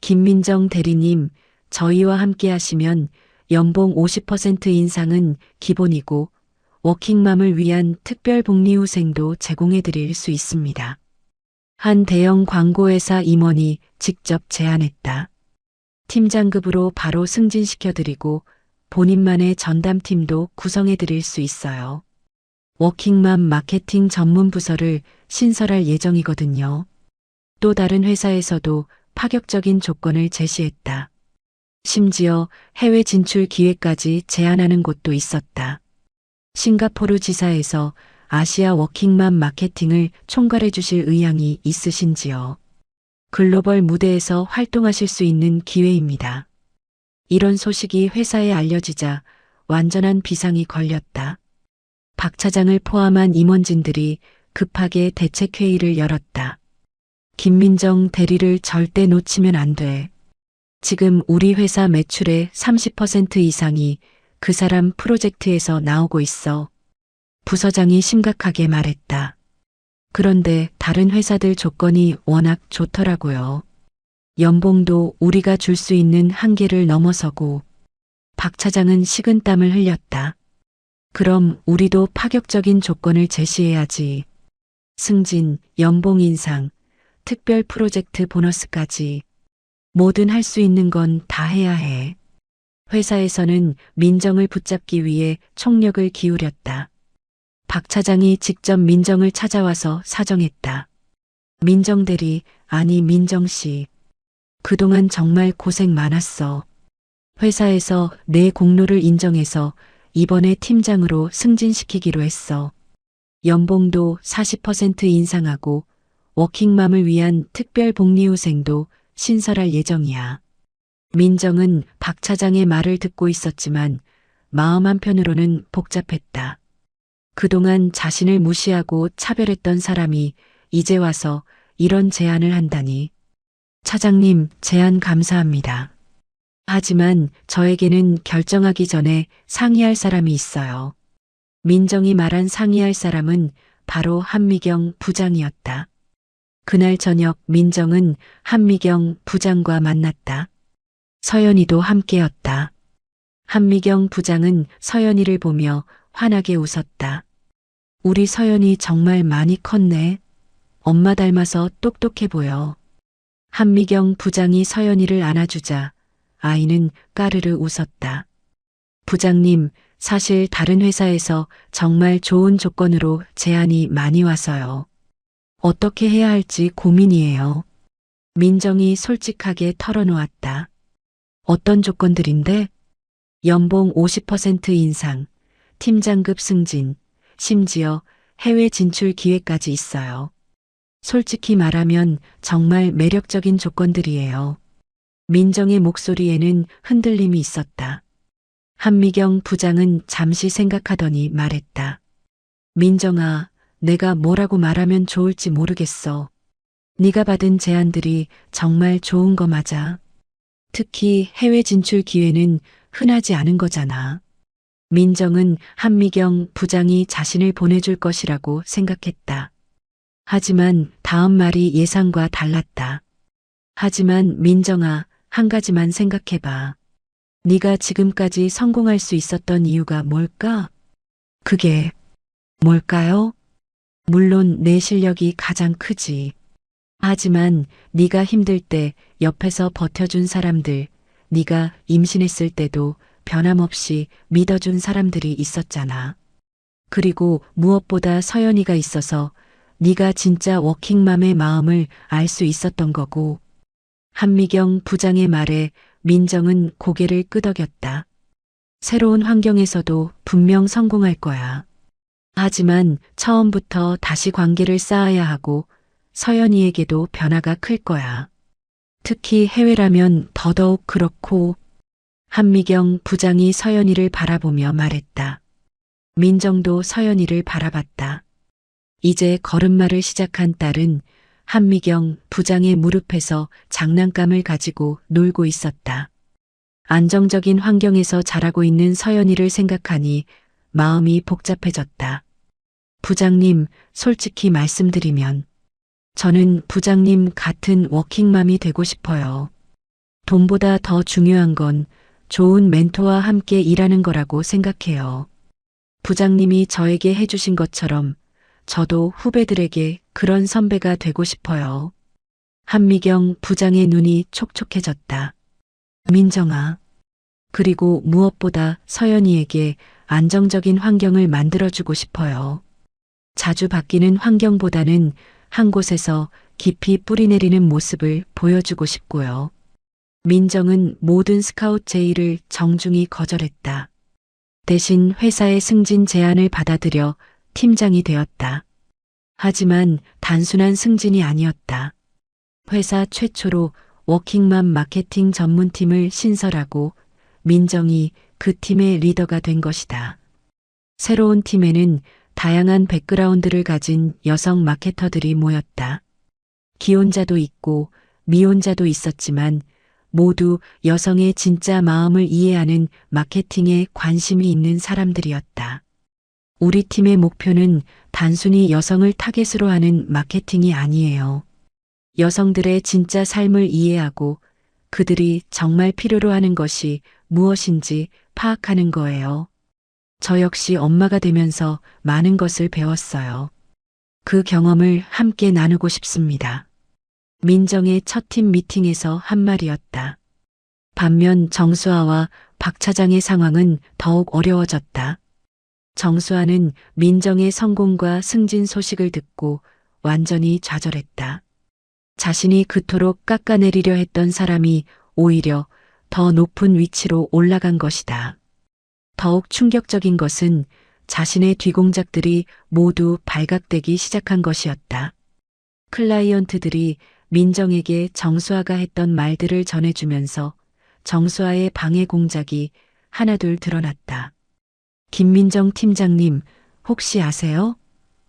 김민정 대리님, 저희와 함께 하시면 연봉 50% 인상은 기본이고 워킹맘을 위한 특별 복리후생도 제공해 드릴 수 있습니다. 한 대형 광고회사 임원이 직접 제안했다. 팀장급으로 바로 승진시켜 드리고 본인만의 전담팀도 구성해 드릴 수 있어요. 워킹맘 마케팅 전문 부서를 신설할 예정이거든요. 또 다른 회사에서도 파격적인 조건을 제시했다. 심지어 해외 진출 기회까지 제안하는 곳도 있었다. 싱가포르 지사에서 아시아 워킹맘 마케팅을 총괄해 주실 의향이 있으신지요? 글로벌 무대에서 활동하실 수 있는 기회입니다. 이런 소식이 회사에 알려지자 완전한 비상이 걸렸다. 박 차장을 포함한 임원진들이 급하게 대책회의를 열었다. 김민정 대리를 절대 놓치면 안 돼. 지금 우리 회사 매출의 30% 이상이 그 사람 프로젝트에서 나오고 있어. 부서장이 심각하게 말했다. 그런데 다른 회사들 조건이 워낙 좋더라고요. 연봉도 우리가 줄 수 있는 한계를 넘어서고. 박 차장은 식은땀을 흘렸다. 그럼 우리도 파격적인 조건을 제시해야지. 승진, 연봉 인상, 특별 프로젝트 보너스까지. 뭐든 할 수 있는 건 다 해야 해. 회사에서는 민정을 붙잡기 위해 총력을 기울였다. 박 차장이 직접 민정을 찾아와서 사정했다. 민정 대리, 아니 민정 씨. 그동안 정말 고생 많았어. 회사에서 내 공로를 인정해서 이번에 팀장으로 승진시키기로 했어. 연봉도 40% 인상하고 워킹맘을 위한 특별 복리후생도 신설할 예정이야. 민정은 박 차장의 말을 듣고 있었지만 마음 한편으로는 복잡했다. 그동안 자신을 무시하고 차별했던 사람이 이제 와서 이런 제안을 한다니. 차장님, 제안 감사합니다. 하지만 저에게는 결정하기 전에 상의할 사람이 있어요. 민정이 말한 상의할 사람은 바로 한미경 부장이었다. 그날 저녁 민정은 한미경 부장과 만났다. 서연이도 함께였다. 한미경 부장은 서연이를 보며 환하게 웃었다. 우리 서연이 정말 많이 컸네. 엄마 닮아서 똑똑해 보여. 한미경 부장이 서연이를 안아주자 아이는 까르르 웃었다. 부장님, 사실 다른 회사에서 정말 좋은 조건으로 제안이 많이 와서요. 어떻게 해야 할지 고민이에요. 민정이 솔직하게 털어놓았다. 어떤 조건들인데? 연봉 50% 인상, 팀장급 승진, 심지어 해외 진출 기회까지 있어요. 솔직히 말하면 정말 매력적인 조건들이에요. 민정의 목소리에는 흔들림이 있었다. 한미경 부장은 잠시 생각하더니 말했다. 민정아, 내가 뭐라고 말하면 좋을지 모르겠어. 네가 받은 제안들이 정말 좋은 거 맞아. 특히 해외 진출 기회는 흔하지 않은 거잖아. 민정은 한미경 부장이 자신을 보내줄 것이라고 생각했다. 하지만 다음 말이 예상과 달랐다. 하지만 민정아, 한 가지만 생각해봐. 네가 지금까지 성공할 수 있었던 이유가 뭘까? 그게 뭘까요? 물론 내 실력이 가장 크지. 하지만 네가 힘들 때 옆에서 버텨준 사람들, 네가 임신했을 때도 변함없이 믿어준 사람들이 있었잖아. 그리고 무엇보다 서연이가 있어서 네가 진짜 워킹맘의 마음을 알 수 있었던 거고. 한미경 부장의 말에 민정은 고개를 끄덕였다. 새로운 환경에서도 분명 성공할 거야. 하지만 처음부터 다시 관계를 쌓아야 하고 서연이에게도 변화가 클 거야. 특히 해외라면 더더욱 그렇고. 한미경 부장이 서연이를 바라보며 말했다. 민정도 서연이를 바라봤다. 이제 걸음마를 시작한 딸은 한미경 부장의 무릎에서 장난감을 가지고 놀고 있었다. 안정적인 환경에서 자라고 있는 서연이를 생각하니 마음이 복잡해졌다. 부장님, 솔직히 말씀드리면 저는 부장님 같은 워킹맘이 되고 싶어요. 돈보다 더 중요한 건 좋은 멘토와 함께 일하는 거라고 생각해요. 부장님이 저에게 해주신 것처럼 저도 후배들에게 그런 선배가 되고 싶어요. 한미경 부장의 눈이 촉촉해졌다. 민정아. 그리고 무엇보다 서연이에게 안정적인 환경을 만들어주고 싶어요. 자주 바뀌는 환경보다는 한 곳에서 깊이 뿌리내리는 모습을 보여주고 싶고요. 민정은 모든 스카웃 제의를 정중히 거절했다. 대신 회사의 승진 제안을 받아들여 팀장이 되었다. 하지만 단순한 승진이 아니었다. 회사 최초로 워킹맘 마케팅 전문팀을 신설하고 민정이 그 팀의 리더가 된 것이다. 새로운 팀에는 다양한 백그라운드를 가진 여성 마케터들이 모였다. 기혼자도 있고 미혼자도 있었지만 모두 여성의 진짜 마음을 이해하는 마케팅에 관심이 있는 사람들이었다. 우리 팀의 목표는 단순히 여성을 타겟으로 하는 마케팅이 아니에요. 여성들의 진짜 삶을 이해하고 그들이 정말 필요로 하는 것이 무엇인지 파악하는 거예요. 저 역시 엄마가 되면서 많은 것을 배웠어요. 그 경험을 함께 나누고 싶습니다. 민정의 첫 팀 미팅에서 한 말이었다. 반면 정수아와 박 차장의 상황은 더욱 어려워졌다. 정수아는 민정의 성공과 승진 소식을 듣고 완전히 좌절했다. 자신이 그토록 깎아내리려 했던 사람이 오히려 더 높은 위치로 올라간 것이다. 더욱 충격적인 것은 자신의 뒤공작들이 모두 발각되기 시작한 것이었다. 클라이언트들이 민정에게 정수아가 했던 말들을 전해주면서 정수아의 방해 공작이 하나둘 드러났다. 김민정 팀장님, 혹시 아세요?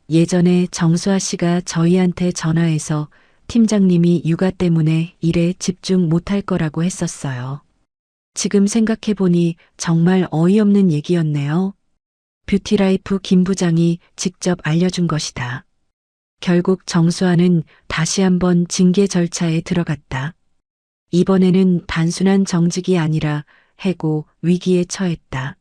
예전에 정수아 씨가 저희한테 전화해서 팀장님이 육아 때문에 일에 집중 못할 거라고 했었어요. 지금 생각해보니 정말 어이없는 얘기였네요. 뷰티라이프 김 부장이 직접 알려준 것이다. 결국 정수아는 다시 한번 징계 절차에 들어갔다. 이번에는 단순한 정직이 아니라 해고 위기에 처했다.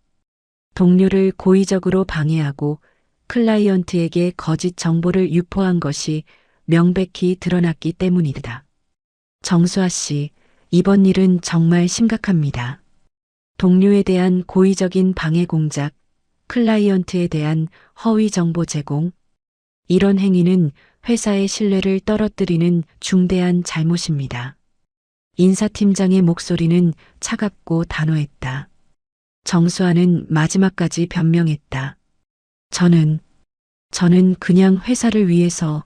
동료를 고의적으로 방해하고 클라이언트에게 거짓 정보를 유포한 것이 명백히 드러났기 때문이다. 정수아 씨, 이번 일은 정말 심각합니다. 동료에 대한 고의적인 방해 공작, 클라이언트에 대한 허위 정보 제공, 이런 행위는 회사의 신뢰를 떨어뜨리는 중대한 잘못입니다. 인사팀장의 목소리는 차갑고 단호했다. 정수아는 마지막까지 변명했다. 저는 그냥 회사를 위해서요?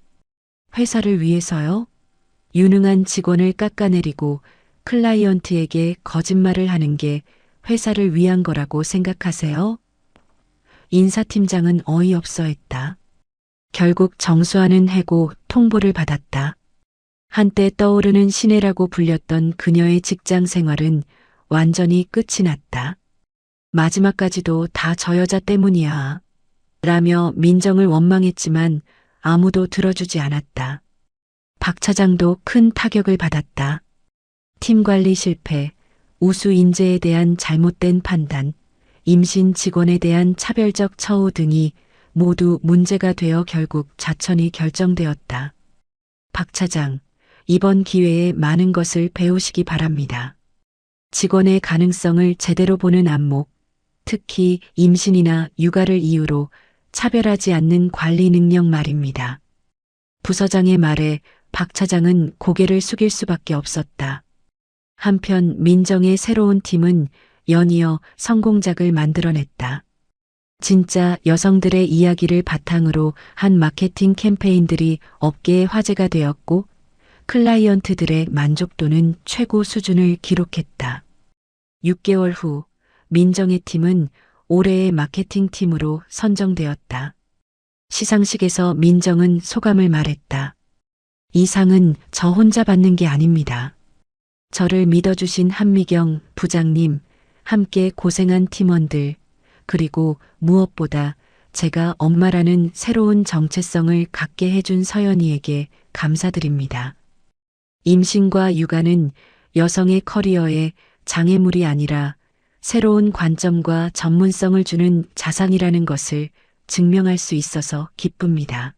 유능한 직원을 깎아내리고 클라이언트에게 거짓말을 하는 게 회사를 위한 거라고 생각하세요? 인사팀장은 어이없어 했다. 결국 정수아는 해고 통보를 받았다. 한때 떠오르는 신예라고 불렸던 그녀의 직장 생활은 완전히 끝이 났다. 마지막까지도 다 저 여자 때문이야. 라며 민정을 원망했지만 아무도 들어주지 않았다. 박 차장도 큰 타격을 받았다. 팀 관리 실패, 우수 인재에 대한 잘못된 판단, 임신 직원에 대한 차별적 처우 등이 모두 문제가 되어 결국 자천이 결정되었다. 박 차장, 이번 기회에 많은 것을 배우시기 바랍니다. 직원의 가능성을 제대로 보는 안목, 특히 임신이나 육아를 이유로 차별하지 않는 관리 능력 말입니다. 부서장의 말에 박 차장은 고개를 숙일 수밖에 없었다. 한편 민정의 새로운 팀은 연이어 성공작을 만들어냈다. 진짜 여성들의 이야기를 바탕으로 한 마케팅 캠페인들이 업계의 화제가 되었고 클라이언트들의 만족도는 최고 수준을 기록했다. 6개월 후 민정의 팀은 올해의 마케팅 팀으로 선정되었다. 시상식에서 민정은 소감을 말했다. 이 상은 저 혼자 받는 게 아닙니다. 저를 믿어주신 한미경 부장님, 함께 고생한 팀원들, 그리고 무엇보다 제가 엄마라는 새로운 정체성을 갖게 해준 서연이에게 감사드립니다. 임신과 육아는 여성의 커리어에 장애물이 아니라 새로운 관점과 전문성을 주는 자산이라는 것을 증명할 수 있어서 기쁩니다.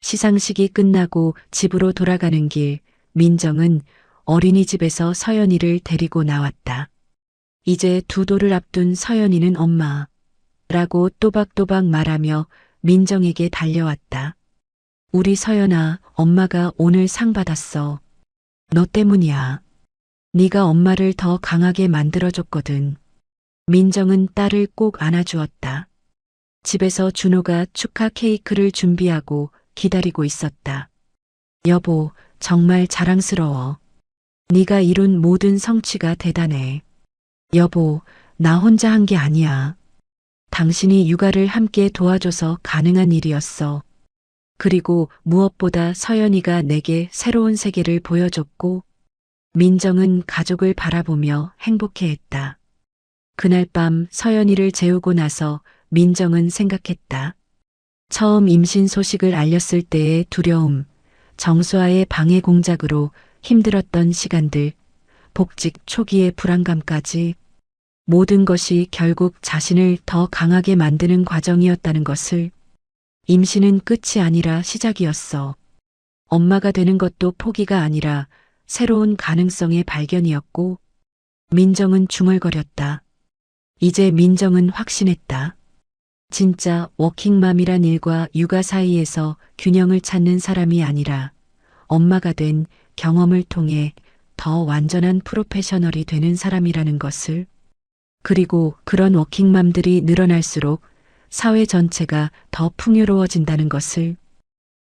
시상식이 끝나고 집으로 돌아가는 길, 민정은 어린이집에서 서연이를 데리고 나왔다. 이제 두 돌을 앞둔 서연이는 엄마라고 또박또박 말하며 민정에게 달려왔다. 우리 서연아, 엄마가 오늘 상 받았어. 너 때문이야. 네가 엄마를 더 강하게 만들어줬거든. 민정은 딸을 꼭 안아주었다. 집에서 준호가 축하 케이크를 준비하고 기다리고 있었다. 여보, 정말 자랑스러워. 네가 이룬 모든 성취가 대단해. 여보, 나 혼자 한 게 아니야. 당신이 육아를 함께 도와줘서 가능한 일이었어. 그리고 무엇보다 서연이가 내게 새로운 세계를 보여줬고, 민정은 가족을 바라보며 행복해했다. 그날 밤 서연이를 재우고 나서 민정은 생각했다. 처음 임신 소식을 알렸을 때의 두려움, 정수아의 방해 공작으로 힘들었던 시간들, 복직 초기의 불안감까지 모든 것이 결국 자신을 더 강하게 만드는 과정이었다는 것을 임신은 끝이 아니라 시작이었어. 엄마가 되는 것도 포기가 아니라 새로운 가능성의 발견이었고 민정은 중얼거렸다. 이제 민정은 확신했다. 진짜 워킹맘이란 일과 육아 사이에서 균형을 찾는 사람이 아니라 엄마가 된 경험을 통해 더 완전한 프로페셔널이 되는 사람이라는 것을, 그리고 그런 워킹맘들이 늘어날수록 사회 전체가 더 풍요로워진다는 것을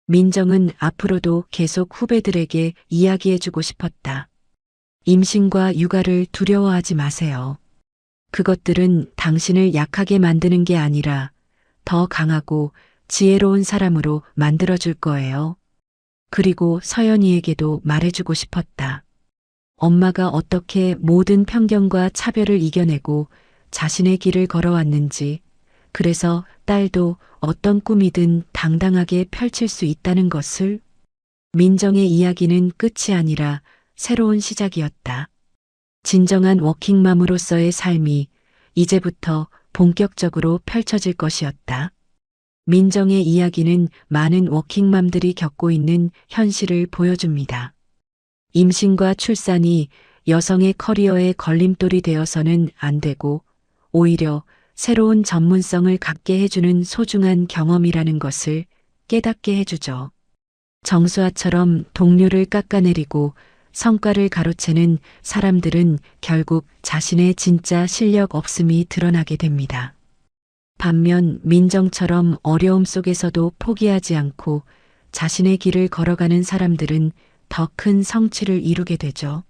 민정은 앞으로도 계속 후배들에게 이야기해주고 싶었다. 임신과 육아를 두려워하지 마세요. 그것들은 당신을 약하게 만드는 게 아니라 더 강하고 지혜로운 사람으로 만들어줄 거예요. 그리고 서연이에게도 말해주고 싶었다. 엄마가 어떻게 모든 편견과 차별을 이겨내고 자신의 길을 걸어왔는지, 그래서 딸도 어떤 꿈이든 당당하게 펼칠 수 있다는 것을. 민정의 이야기는 끝이 아니라 새로운 시작이었다. 진정한 워킹맘으로서의 삶이 이제부터 본격적으로 펼쳐질 것이었다. 민정의 이야기는 많은 워킹맘들이 겪고 있는 현실을 보여줍니다. 임신과 출산이 여성의 커리어의 걸림돌이 되어서는 안 되고 오히려 새로운 전문성을 갖게 해주는 소중한 경험이라는 것을 깨닫게 해주죠. 정수아처럼 동료를 깎아내리고 성과를 가로채는 사람들은 결국 자신의 진짜 실력 없음이 드러나게 됩니다. 반면 민정처럼 어려움 속에서도 포기하지 않고 자신의 길을 걸어가는 사람들은 더 큰 성취를 이루게 되죠.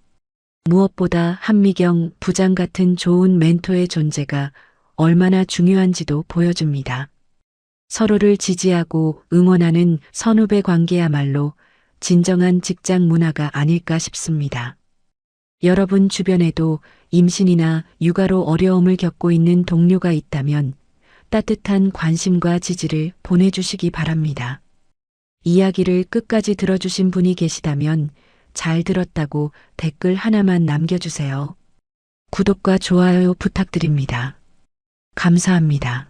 무엇보다 한미경 부장 같은 좋은 멘토의 존재가 얼마나 중요한지도 보여줍니다. 서로를 지지하고 응원하는 선후배 관계야말로 진정한 직장 문화가 아닐까 싶습니다. 여러분 주변에도 임신이나 육아로 어려움을 겪고 있는 동료가 있다면 따뜻한 관심과 지지를 보내주시기 바랍니다. 이야기를 끝까지 들어주신 분이 계시다면 잘 들었다고 댓글 하나만 남겨주세요. 구독과 좋아요 부탁드립니다. 감사합니다.